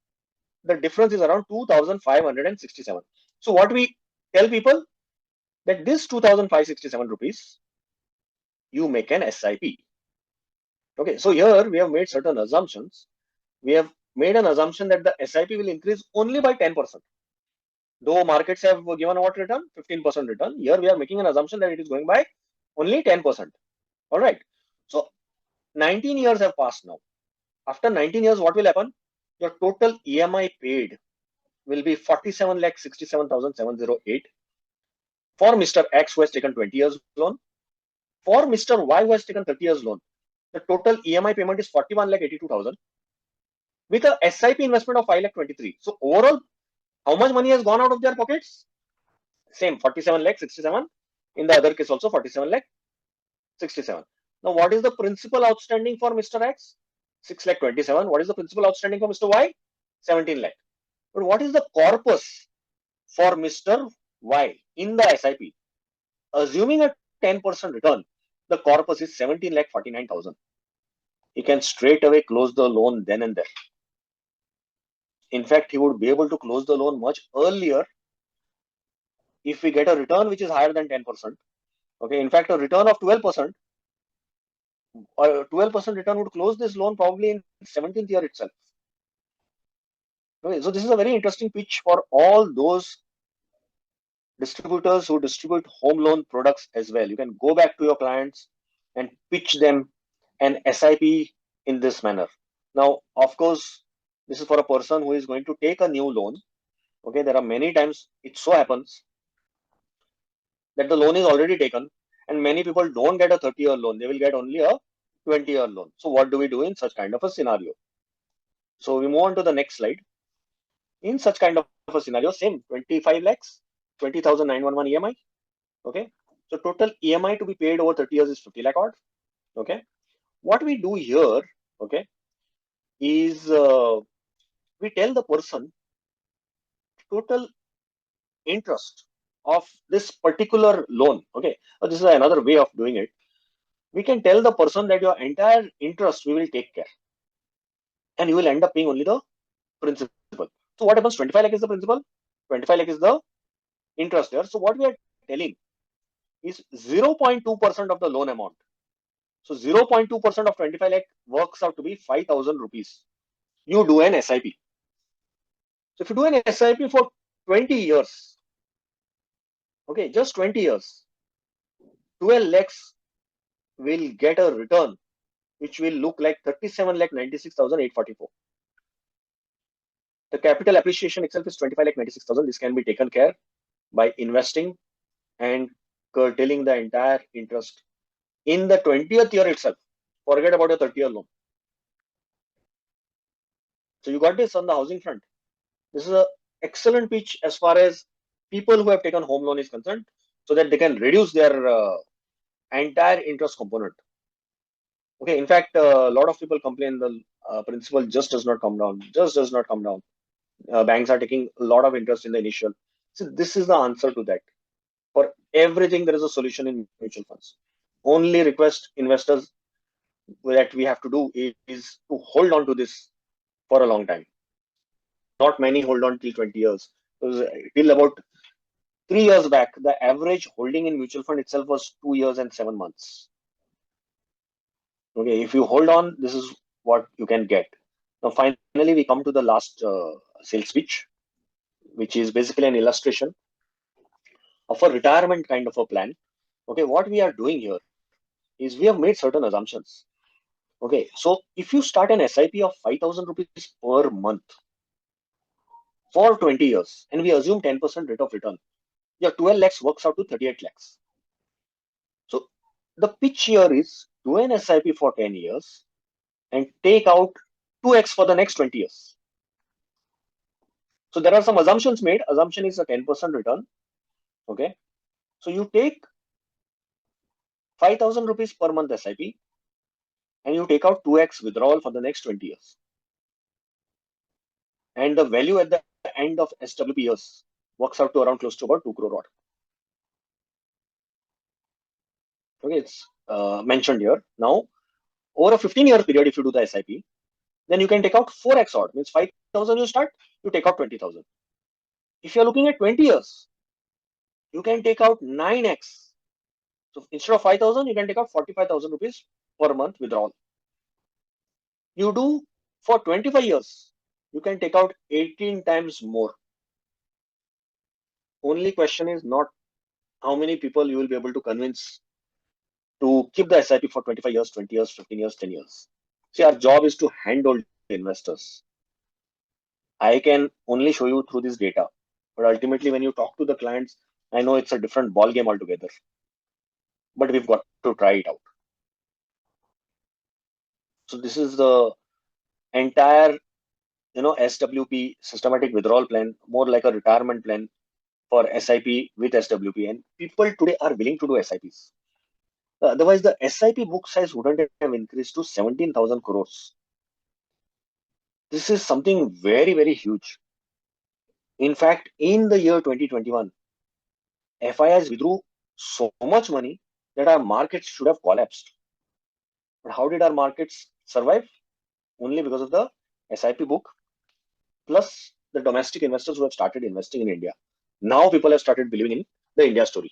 The difference is around 2,567. So what we tell people, that this 2,567 rupees, you make an SIP. Okay, so here we have made certain assumptions. We have made an assumption that the SIP will increase only by 10%. Though markets have given what return? 15% return. Here we are making an assumption that it is going by only 10%. All right. So 19 years have passed now. After 19 years, what will happen? Your total EMI paid will be 47,67,708 for Mr. X, who has taken 20 years loan. For Mr. Y, who has taken 30 years loan, the total EMI payment is 41,82,000 with a SIP investment of 5,23,000. So overall, how much money has gone out of their pockets? Same, 47,67,000. In the other case also 47,67,000. Now, what is the principal outstanding for Mr. X? 6,27,000. What is the principal outstanding for Mr. Y? 17 lakh. But what is the corpus for Mr. Y in the SIP? Assuming a 10% return, the corpus is 17,49,000. He can straight away close the loan then and there. In fact, he would be able to close the loan much earlier if we get a return which is higher than 10%. Okay, in fact, a return of 12%, or 12% return would close this loan probably in 17th year itself. Okay, so this is a very interesting pitch for all those distributors who distribute home loan products as well. You can go back to your clients and pitch them an SIP in this manner. Now, of course, this is for a person who is going to take a new loan. Okay, there are many times it so happens that the loan is already taken, and many people don't get a 30-year loan. They will get only a 20-year loan. So what do we do in such kind of a scenario? So we move on to the next slide. In such kind of a scenario, same 25 lakhs, 20,911 EMI. Okay. So total EMI to be paid over 30 years is 50 lakh odd. Okay. What we do here, okay, is we tell the person total interest of this particular loan. Okay. So this is another way of doing it. We can tell the person that your entire interest we will take care, and you will end up paying only the principal. So what happens? 25 lakh is the principal, 25 lakh is the interest there. So what we are telling is 0.2% of the loan amount. So 0.2% of 25 lakh works out to be 5,000 rupees. You do an SIP. So if you do an SIP for 20 years, okay, just 20 years, 12 lakhs will get a return which will look like 37 lakh 96,844. The capital appreciation itself is 25 lakh 96,000. This can be taken care by investing and curtailing the entire interest in the 20th year itself. Forget about a 30-year loan. So you got this on the housing front. This is an excellent pitch as far as people who have taken home loan is concerned, so that they can reduce their entire interest component. Okay, in fact, a lot of people complain the principal just does not come down, just does not come down. Banks are taking a lot of interest in the initial. So this is the answer to that. For everything, there is a solution in mutual funds. Only request investors that we have to do is to hold on to this for a long time. Not many hold on till 20 years. Till about 3 years back, the average holding in mutual fund itself was 2 years and 7 months. Okay, if you hold on, this is what you can get. Now, finally, we come to the last sales pitch, which is basically an illustration of a retirement kind of a plan. Okay, what we are doing here is we have made certain assumptions. Okay, so if you start an SIP of 5,000 rupees per month for 20 years, and we assume 10% rate of return, your 12 lakhs works out to 38 lakhs. So the pitch here is do an SIP for 10 years and take out 2x for the next 20 years. So there are some assumptions made. Assumption is a 10% return. Okay. So you take 5,000 rupees per month SIP and you take out 2x withdrawal for the next 20 years. And the value at the end of SWP years works out to around close to about 2 crore odd. Okay, it's mentioned here. Now, over a 15-year period, if you do the SIP, then you can take out 4x odd. Means 5,000 you start, you take out 20,000. If you're looking at 20 years, you can take out 9x. So instead of 5,000, you can take out 45,000 rupees per month withdrawal. You do for 25 years, you can take out 18 times more. Only question is not how many people you will be able to convince to keep the SIP for 25 years, 20 years, 15 years, 10 years. See, our job is to handle investors. I can only show you through this data, but ultimately when you talk to the clients, I know it's a different ball game altogether, but we've got to try it out. So this is the entire, SWP, systematic withdrawal plan, more like a retirement plan for SIP with SWP, and people today are willing to do SIPs. Otherwise, the SIP book size wouldn't have increased to 17,000 crores. This is something very, very huge. In fact, in the year 2021, FIIs withdrew so much money that our markets should have collapsed. But how did our markets survive? Only because of the SIP book, plus the domestic investors who have started investing in India. Now people have started believing in the India story.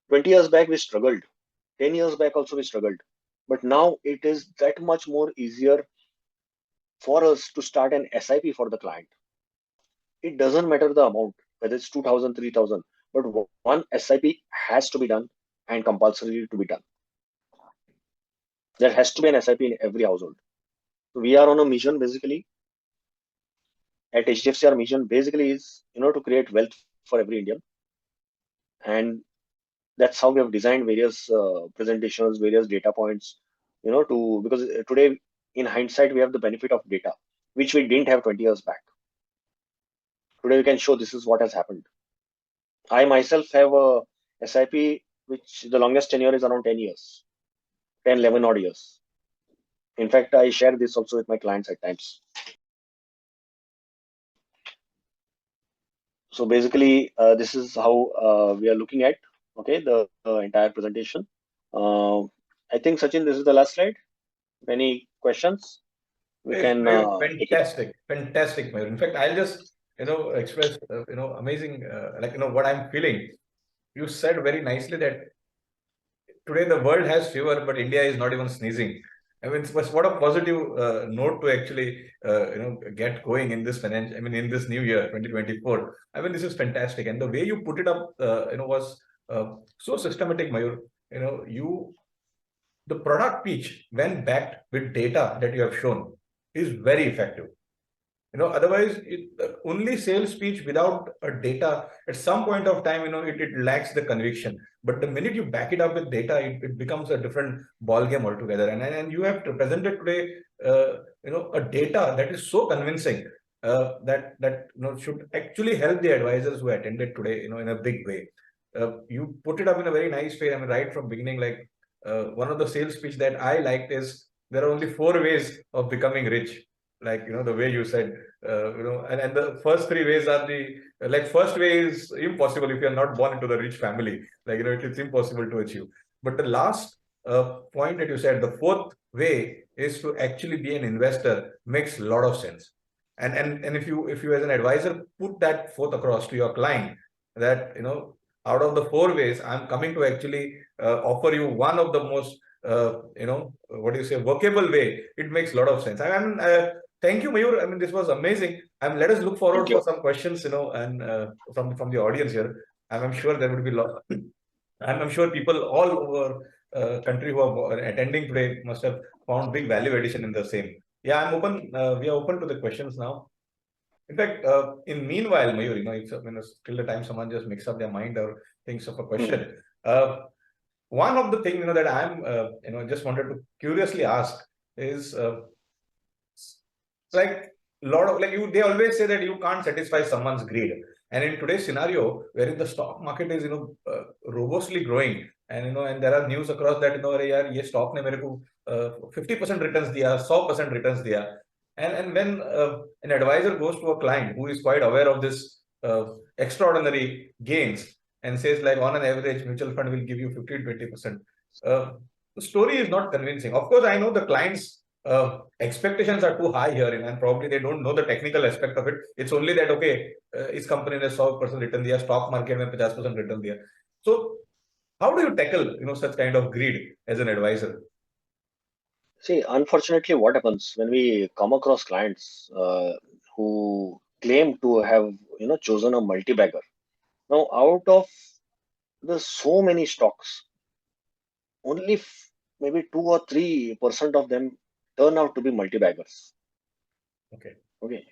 20 years back, we struggled. 10 years back also we struggled. But now it is that much more easier for us to start an SIP for the client. It doesn't matter the amount. whether it's 2000, 3000, but one SIP has to be done and compulsory to be done. There has to be an SIP in every household. So we are on a mission basically. At HDFC, our mission basically is, to create wealth for every Indian. And that's how we have designed various presentations, various data points, because today in hindsight, we have the benefit of data, which we didn't have 20 years back. Today we can show this is what has happened. I myself have a SIP, which the longest tenure is around 10 years, 10, 11 odd years. In fact, I share this also with my clients at times. So basically, this is how we are looking at, the entire presentation. I think, Sachin, this is the last slide. Any questions? We can fantastic, fantastic, Mayur. In fact, I'll just express amazing what I'm feeling. You said very nicely that today the world has fever, but India is not even sneezing. I mean, what a positive note to actually get going in this financial. I mean, in this new year, 2024. I mean, this is fantastic, and the way you put it up, was so systematic, Mayur. The product pitch, when backed with data that you have shown, is very effective. Otherwise, only sales speech without a data at some point of time, it lacks the conviction. But the minute you back it up with data, it becomes a different ball game altogether. And you have presented today, a data that is so convincing that should actually help the advisors who attended today, in a big way. You put it up in a very nice way. I mean, right from beginning, like one of the sales pitch that I liked is there are only 4 ways of becoming rich, like the way you said, and the first 3 ways are first way is impossible if you're not born into the rich family, it's impossible to achieve. But the last point that you said, the fourth way is to actually be an investor, makes a lot of sense. And if you as an advisor put that fourth across to your client, that out of the 4 ways, I'm coming to actually offer you one of the most what do you say, workable way, it makes a lot of sense. Thank you, Mayur. I mean, this was amazing. Let us look forward for some questions, and from the audience here. I'm sure there would be a lot. I'm sure people all over country who are attending today must have found big value addition in the same. Yeah, I'm open. We are open to the questions now. In fact, in meanwhile, Mayur, till the time someone just makes up their mind or thinks of a question, one of the things that I'm just wanted to curiously ask is like they always say that you can't satisfy someone's greed, and in today's scenario wherein the stock market is robustly growing, and and there are news across that अरे यार ये stock ने मेरे को 50% returns दिया, 100% returns दिया, and when an advisor goes to a client who is quite aware of this extraordinary gains and says like on an average mutual fund will give you 15-20%, the story is not convincing. Of course, I know the clients expectations are too high here, and probably they don't know the technical aspect of it. It's only that okay, इस company ने 100% return दिया, stock market में 50% return दिया. So how do you tackle such kind of greed as an advisor? See, unfortunately, what happens when we come across clients who claim to have chosen a multi-bagger. Now, out of the so many stocks, only maybe 2 or 3% of them turn out to be multi-baggers. Okay,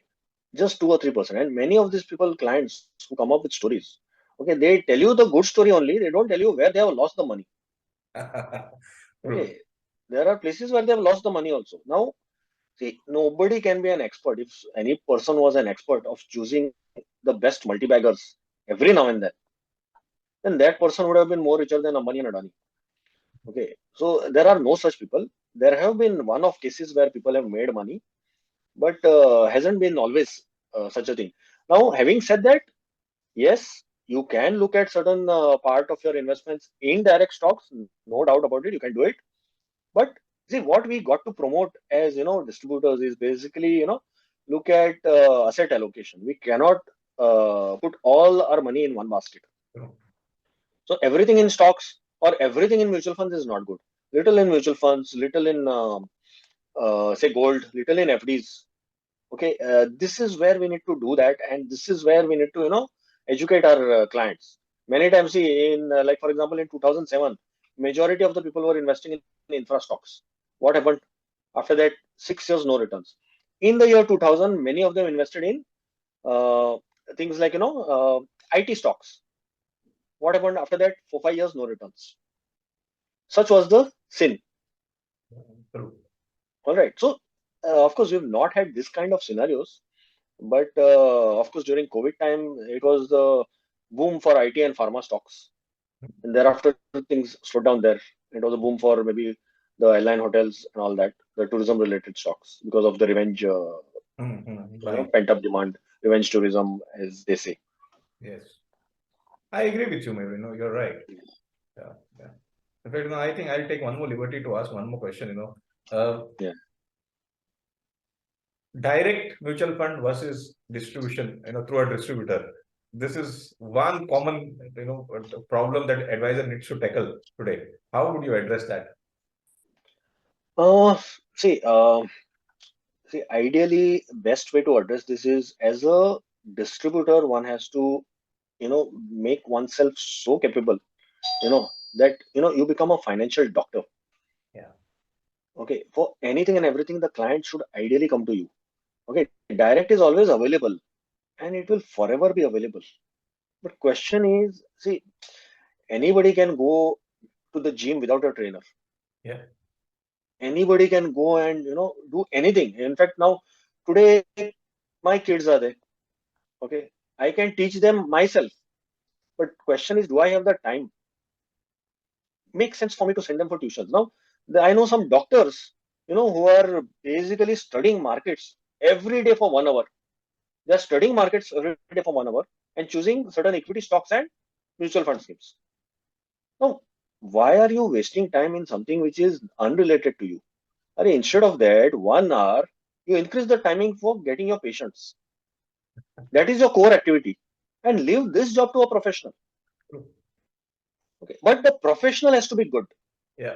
just 2 or 3%. And many of these people, clients who come up with stories, okay, they tell you the good story only. They don't tell you where they have lost the money. Okay, there are places where they have lost the money also. Now, see, nobody can be an expert. If any person was an expert of choosing the best multi-baggers every now and then that person would have been more richer than Ambani and Adani. Okay, so there are no such people. There have been one-off cases where people have made money, but hasn't been always such a thing. Now, having said that, yes, you can look at certain part of your investments in direct stocks, no doubt about it. You can do it, but see, what we got to promote as distributors is basically look at asset allocation. We cannot put all our money in one basket. So everything in stocks or everything in mutual funds is not good. Little in mutual funds, little in say gold, little in FDs. Okay, this is where we need to do that, and this is where we need to educate our clients. Many times, see, in like for example, in 2007, majority of the people were investing in infra stocks. What happened after that? 6 years, no returns. In the year 2000, many of them invested in uh, things like IT stocks. What happened after that? 4 5 years, no returns. Such was the sin. True. All right. So, of course, we've not had this kind of scenarios, but of course, during COVID time, it was the boom for IT and pharma stocks, and thereafter things slowed down there. It was a boom for maybe the airline hotels and all that, the tourism related stocks because of the revenge, Right. pent up demand, revenge tourism, as they say. Yes. I agree with you, Mayur. You're right. Yeah. Yeah. In fact, I think I'll take one more liberty to ask one more question. Yeah. Direct mutual fund versus distribution, through a distributor. This is one common, problem that advisor needs to tackle today. How would you address that? Uh, see, ideally, best way to address this is as a distributor, one has to, make oneself so capable, that, you become a financial doctor. Yeah. Okay. For anything and everything, the client should ideally come to you. Okay. Direct is always available and it will forever be available. But question is, see, anybody can go to the gym without a trainer. Yeah. Anybody can go and, do anything. In fact, now, today, my kids are there. Okay. I can teach them myself. But question is, do I have the time? Makes sense for me to send them for tuitions. Now, I know some doctors, who are basically studying markets every day for 1 hour. They're studying markets every day for 1 hour and choosing certain equity stocks and mutual fund schemes. Now, why are you wasting time in something which is unrelated to you? Instead of that, 1 hour, you increase the timing for getting your patients. That is your core activity. And leave this job to a professional. Okay. But the professional has to be good. Yeah.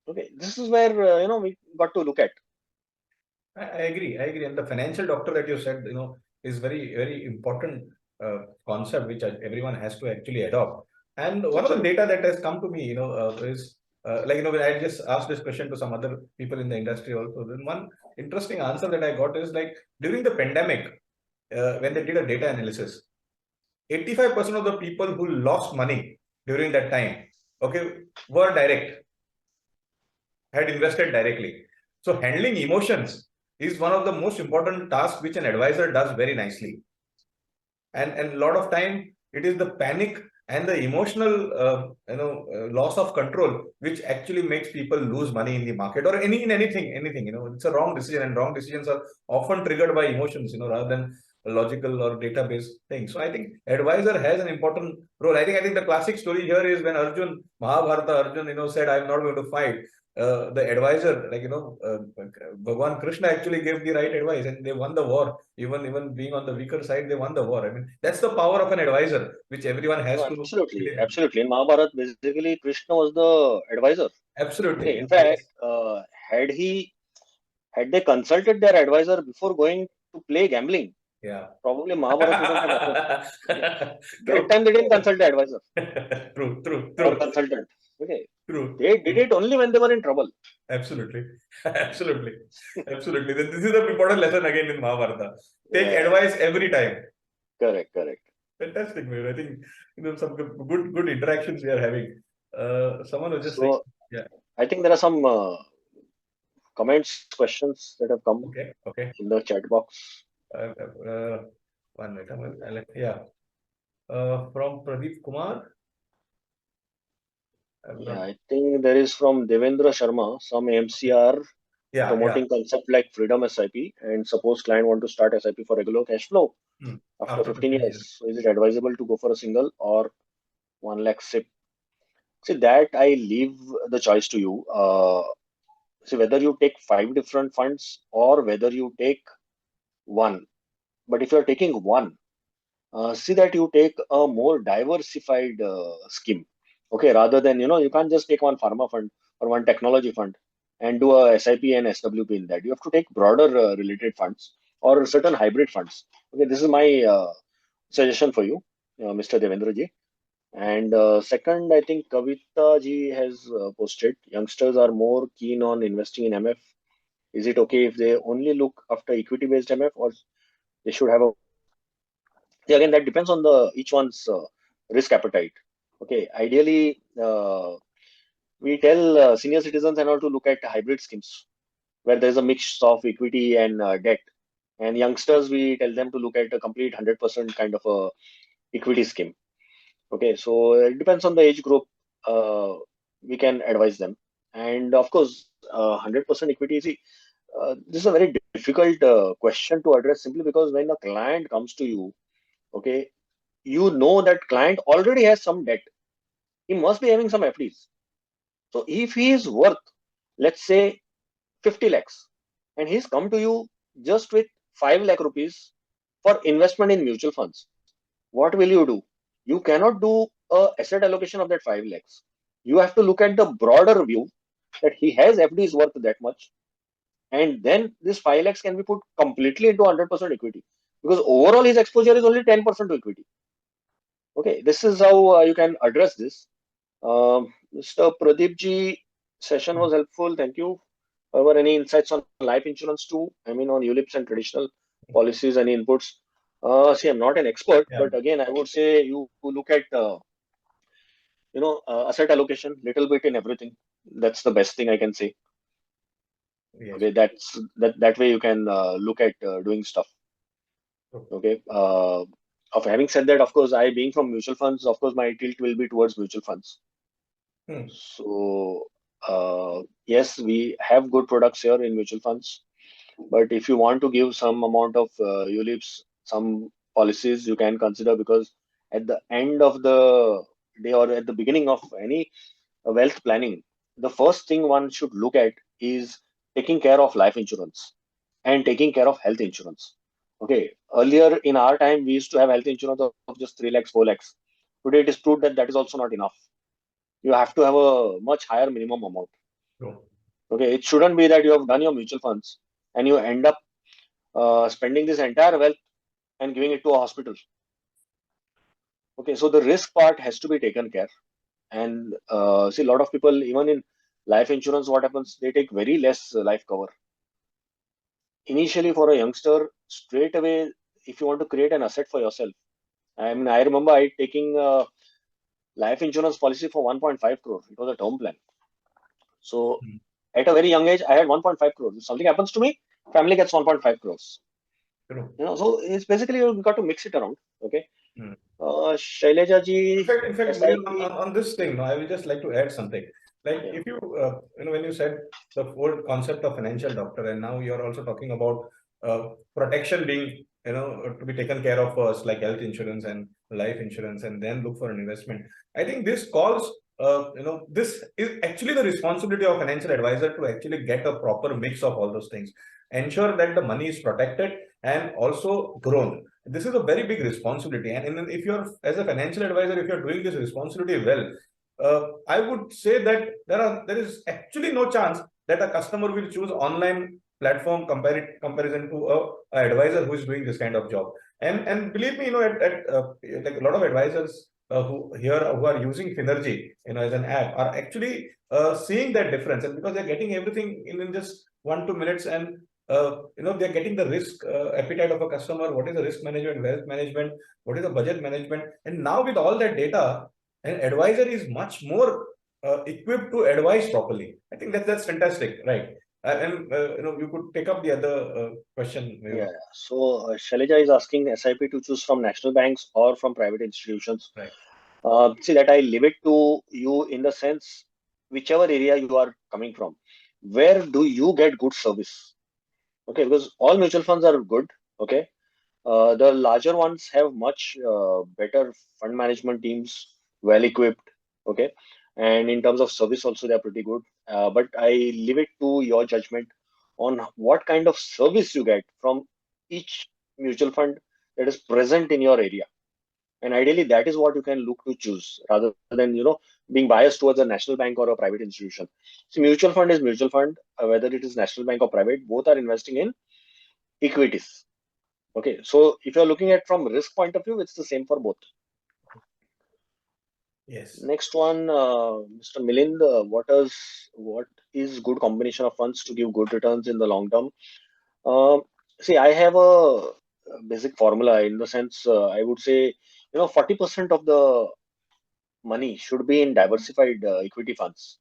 Okay. This is where, we got to look at. I agree. I agree. And the financial doctor that you said, is very, very important concept which everyone has to actually adopt. And one of the Absolutely. data that has come to me, is like, when I just asked this question to some other people in the industry also, then one interesting answer that I got is like during the pandemic, when they did a data analysis, 85% of the people who lost money during that time, okay, were direct, had invested directly. So handling emotions is one of the most important tasks which an advisor does very nicely. And a lot of time it is the panic and the emotional loss of control which actually makes people lose money in the market or in anything. It's a wrong decision, and wrong decisions are often triggered by emotions, rather than a logical or database thing. So I think advisor has an important role. I think the classic story here is when Arjun said, I'm not going to fight. The advisor, Bhagwan Krishna actually gave the right advice and they won the war. Even being on the weaker side, they won the war. I mean, that's the power of an advisor, which everyone has No, to. absolutely. Absolutely. In Mahabharata, basically, Krishna was the advisor. Okay. Absolutely. In fact, Yes. had he had they consulted their advisor before going to play gambling, Yeah. probably Mahabharata wouldn't have happened. Okay. That True. time they didn't consult the advisor True. True. or True. consultant. Okay. True. They did True. it only when they were in trouble. Absolutely. Absolutely. Absolutely. This is the important lesson again in Mahabharata. Take Yeah. advice every time. Correct. Correct. Fantastic, Mayur. I think some good interactions we are having. Someone was just saying, So yeah. I think there are some comments, questions that have come Okay. Okay. in the chat box. Uh, uh, One minute. Yeah. From Pradeep Kumar. I'm Yeah, not. I think there is from Devendra Sharma, some MCR Yeah. Yeah. promoting concept like freedom SIP, and suppose client want to start SIP for regular cash flow Hmm. after After 15 15 years. years. So is it advisable to go for a single or 1 lakh SIP? See, that I leave the choice to you. See, whether you take 5 different funds or whether you take one. But if you're taking one, see that you take a more diversified scheme. Okay, rather than, you can't just take one pharma fund or one technology fund and do a SIP and SWP in that. You have to take broader related funds or certain hybrid funds. Okay, this is my suggestion for you. Mr. Devendra ji. And second, I think Kavita ji has posted, youngsters are more keen on investing in MF. Is it okay if they only look after equity-based MF, or they should have a? Yeah, again, that depends on the each one's risk appetite. Okay, ideally, we tell senior citizens and all to look at hybrid schemes where there's a mix of equity and debt. And youngsters, we tell them to look at a complete 100% kind of a equity scheme. Okay, so it depends on the age group. We can advise them, and of course, 100% equity. See, this is a very difficult question to address simply because when a client comes to you, okay, you know that client already has some debt. He must be having some FDs. So if he is worth, let's say, 50 lakhs, and he's come to you just with 5 lakh rupees for investment in mutual funds, what will you do? You cannot do a asset allocation of that 5 lakhs. You have to look at the broader view that he has FDs worth that much, and then this 5 lakhs can be put completely into 100% equity because overall his exposure is only 10% to equity. Okay, this is how you can address this. Mr. Pradeep ji, session was helpful. Thank you. However, any insights on life insurance too? I mean, on ULIPs and traditional policies, any inputs? See, I'm not an expert, Yeah. but again, I would say you look at asset allocation little bit in everything. That's the best thing I can say. Yes. Okay, that way you can look at doing stuff. Okay. Okay. Of having said that, of course, I being from mutual funds, of course, my tilt will be towards mutual funds. Hmm. So yes, we have good products here in mutual funds. But if you want to give some amount of ULIPs, some policies you can consider, because at the end of the day or at the beginning of any wealth planning, the first thing one should look at is taking care of life insurance and taking care of health insurance. Okay, earlier in our time, we used to have health insurance of just 3 lakhs, 4 lakhs. Today, it is proved that that is also not enough. You have to have a much higher minimum amount. True. Okay, it shouldn't be that you have done your mutual funds and you end up spending this entire wealth and giving it to a hospital. Okay, so the risk part has to be taken care. And see, a lot of people, even in life insurance, what happens? They take very less life cover. Initially, for a youngster, straight away, if you want to create an asset for yourself, I mean, I remember I taking a life insurance policy for 1.5 crore. It was a term plan. So Hmm. at a very young age, I had 1.5 crores. If something happens to me, family gets 1.5 crores. True. So it's basically you've got to mix it around. Okay. Hmm. Shailaja ji, In fact, Mayur, SIP. on this thing, no, I will just like to add something. Like Yeah. if you, when you said the whole concept of financial doctor, and now you're also talking about protection being, to be taken care of first, like health insurance and life insurance, and then look for an investment. I think this calls, this is actually the responsibility of financial advisor to actually get a proper mix of all those things, ensure that the money is protected and also grown. This is a very big responsibility, and if you're, as a financial advisor, if you're doing this responsibility well, I would say that there is actually no chance that a customer will choose online platform comparison to a advisor who is doing this kind of job. And believe me, like a lot of advisors who are using Finergy, as an app, are actually seeing that difference, and because they're getting everything in just 1 2 minutes, and they're getting the risk appetite of a customer, what is the risk management, wealth management, what is the budget management, and now with all that data, an advisor is much more equipped to advise properly. I think that's fantastic, right? And you could take up the other question. Yeah. So Shailaja is asking SIP to choose from national banks or from private institutions. Right. See, that I leave it to you in the sense, whichever area you are coming from, where do you get good service? Okay, because all mutual funds are good. Okay. The larger ones have much better fund management teams, well equipped. Okay, and in terms of service, also they are pretty good. But I leave it to your judgment on what kind of service you get from each mutual fund that is present in your area. And ideally, that is what you can look to choose rather than being biased towards a national bank or a private institution. So mutual fund is mutual fund, whether it is national bank or private, both are investing in equities. Okay, so if you're looking at from risk point of view, it's the same for both. Yes. Next one, Mr. Milind, what is good combination of funds to give good returns in the long term? Um, See, I have a basic formula in the sense, I would say, 40% of the money should be in diversified equity funds,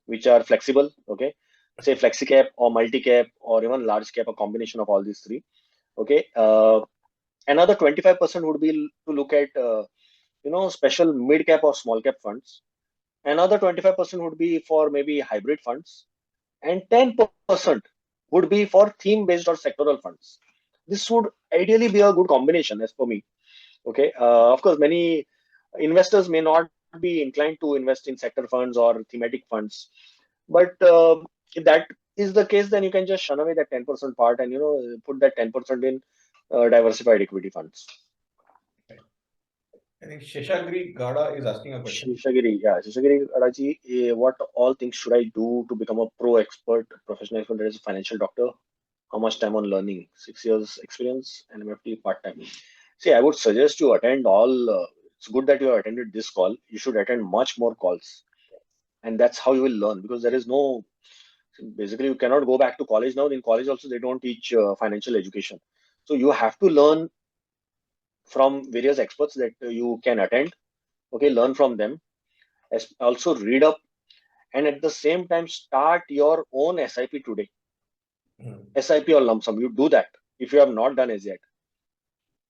which are flexible. Okay, say flexi cap or multi cap or even large cap, a combination of all these three. Okay, another 25% would be to look at special mid cap or small cap funds. Another 25% would be for maybe hybrid funds, and 10% would be for theme based or sectoral funds. This would ideally be a good combination as per me. Okay, of course, many investors may not be inclined to invest in sector funds or thematic funds, but if that is the case, then you can just shun away that 10% part and put that 10% in diversified equity funds. Right. I think Sheshagri Gada is asking a question. Shishagiri Adaji, what all things should I do to become a pro expert, professional expert as a financial doctor? How much time on learning? 6 years experience and MFT part time. See, I would suggest you attend all. It's good that you have attended this call. You should attend much more calls, and that's how you will learn. Because there is no basically you cannot go back to college now. In college also they don't teach financial education, so you have to learn from various experts that you can attend. Okay, learn from them. Also read up, and at the same time start your own SIP today. Hmm. SIP or lump sum. You do that if you have not done as yet.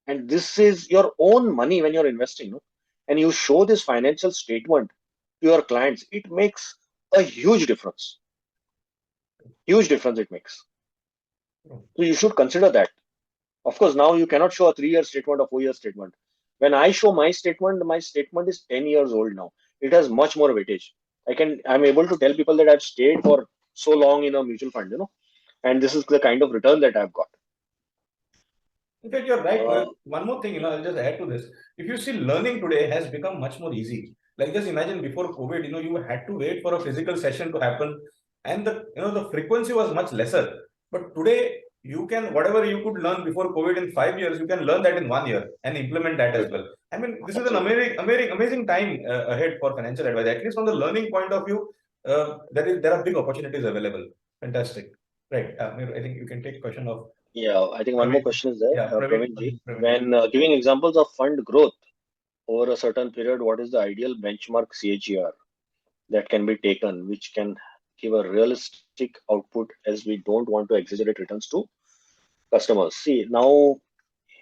And this is your own money when you're investing, no? And you show this financial statement to your clients, it makes a huge difference it makes. Hmm. So you should consider that. Of course, now you cannot show a 3-year statement or 4-year statement. When I show my statement is 10 years old now. It has much more weightage. I'm able to tell people that I've stayed for so long in a mutual fund, and this is the kind of return that I've got. In fact, you're right. uh, One more thing, I'll just add to this. If you see, learning today has become much more easy. Like just imagine before COVID, you had to wait for a physical session to happen, and the frequency was much lesser. But today, you can whatever you could learn before COVID in 5 years, you can learn that in 1 year and implement that as absolutely, well. I mean, this is an absolutely. amazing time ahead for financial advice. At least from the learning point of view, there are big opportunities available. Fantastic. Right. I think you can take question of Yeah, I think one more Praveen. question is there, Yeah, Praveen. Praveen ji. Praveen. When giving examples of fund growth over a certain period, what is the ideal benchmark CAGR that can be taken, which can give a realistic output, as we don't want to exaggerate returns to customers? See, now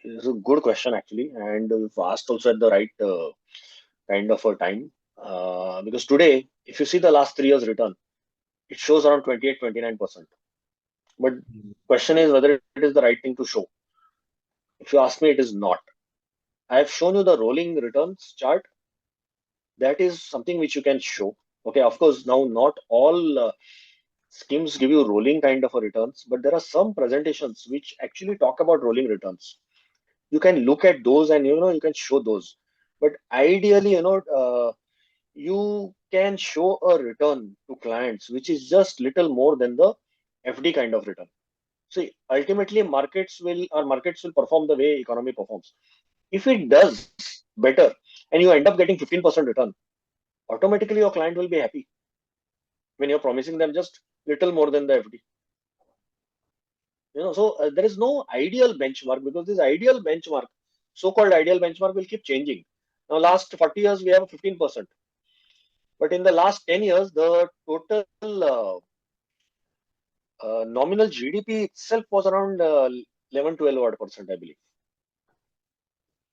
it's a good question actually, and you've asked also at the right kind of a time. Because today, if you see the last 3 years return, it shows around 28-29%. But question is whether it is the right thing to show. If you ask me, it is not. I have shown you the rolling returns chart. That is something which you can show. Okay, of course, now not all schemes give you rolling kind of a returns, but there are some presentations which actually talk about rolling returns. You can look at those and you can show those. But ideally, you can show a return to clients which is just little more than the FD kind of return. See, ultimately markets will perform the way economy performs. If it does better and you end up getting 15% return, automatically your client will be happy when you're promising them just little more than the FD. So there is no ideal benchmark, because this ideal benchmark, so-called ideal benchmark, will keep changing. Now, last 40 years we have 15%, but in the last 10 years the total nominal GDP itself was around 11-12 odd percent, I believe.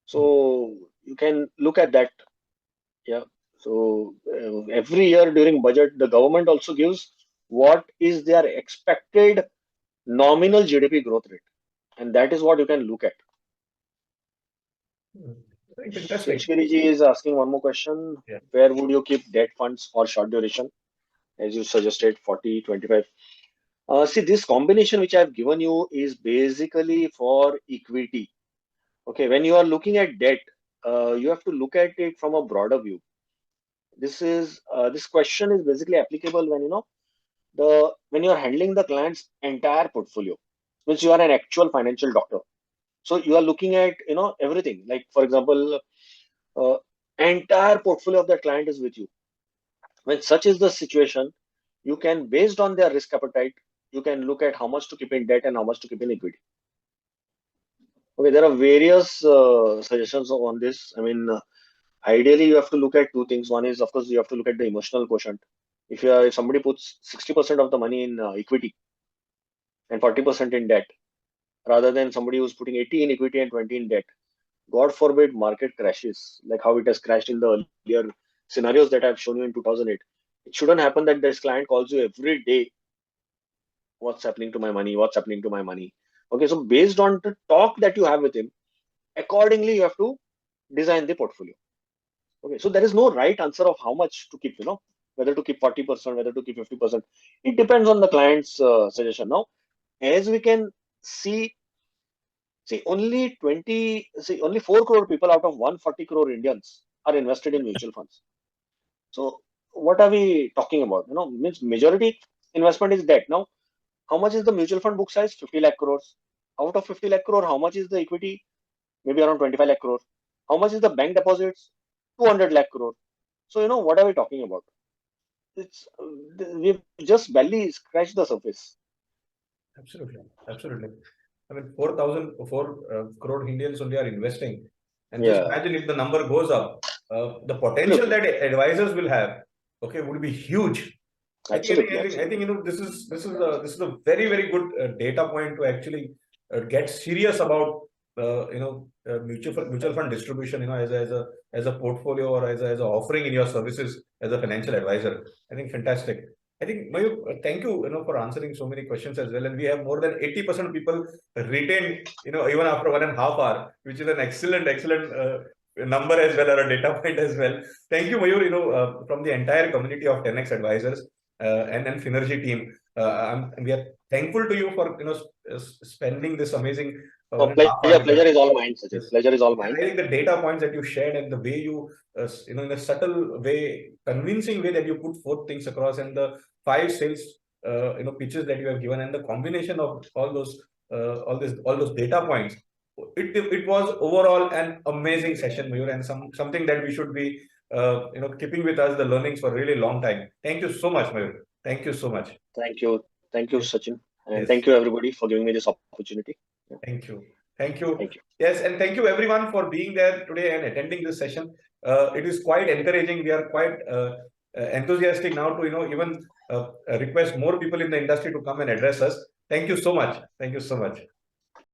So you can look at that. Yeah. So every year during budget, the government also gives what is their expected nominal GDP growth rate, and that is what you can look at. Very fantastic. Shishkiri ji is asking one more question. Yeah. Where would you keep debt funds or short duration? As you suggested, 40-25. See, this combination which I have given you is basically for equity. Okay, when you are looking at debt, you have to look at it from a broader view. This question is basically applicable when when you are handling the client's entire portfolio, means you are an actual financial doctor. So you are looking at everything. Like for example, entire portfolio of that client is with you. When such is the situation, you can, based on their risk appetite, you can look at how much to keep in debt and how much to keep in equity. Okay, there are various suggestions on this. I mean, ideally, you have to look at two things. One is, of course, you have to look at the emotional quotient. If somebody puts 60% of the money in equity and 40% in debt, rather than somebody who's putting 80 in equity and 20 in debt, God forbid market crashes, like how it has crashed in the earlier scenarios that I've shown you in 2008. It shouldn't happen that this client calls you every day, what's happening to my money? What's happening to my money? Okay, so based on the talk that you have with him, accordingly, you have to design the portfolio. Okay, so there is no right answer of how much to keep, whether to keep 40%, whether to keep 50%. It depends on the client's suggestion. Now, as we can see, only 4 crore people out of 140 crore Indians are invested in mutual funds. So what are we talking about? Means majority investment is debt. Now, how much is the mutual fund book size? 50 lakh crores. Out of 50 lakh crore, how much is the equity? Maybe around 25 lakh crore. How much is the bank deposits? 200 lakh crore. So, what are we talking about? We've just barely scratched the surface. Absolutely. Absolutely. I mean, 4,004 crore Indians only are investing. And just imagine if the number goes up, the potential that advisors will have, okay, would be huge. Absolutely. I think this is a very, very good data point to actually get serious about mutual fund distribution, as a portfolio or as a offering in your services as a financial advisor. I think fantastic. I think Mayur, thank you, for answering so many questions as well. And we have more than 80% of people retained, even after 1.5 hours, which is an excellent number as well, or a data point as well. Thank you, Mayur, from the entire community of 10x advisors and Finergy team. We are thankful to you for spending this amazing Pleasure is all mine, Sachin. Yes. Pleasure is all mine. I think the data points that you shared and the way you, in a subtle way, convincing way that you put forth things across, and the 5 sales, pitches that you have given, and the combination of all those data points, it was overall an amazing session, Mayur, and something that we should be, keeping with us the learnings for a really long time. Thank you so much, Mayur. Thank you so much. Thank you, Yes. Sachin, and Yes. thank you everybody for giving me this opportunity. Thank you. Thank you. Thank you. Yes, and thank you everyone for being there today and attending this session. It is quite encouraging. We are quite enthusiastic now to even request more people in the industry to come and address us. Thank you so much. Thank you so much.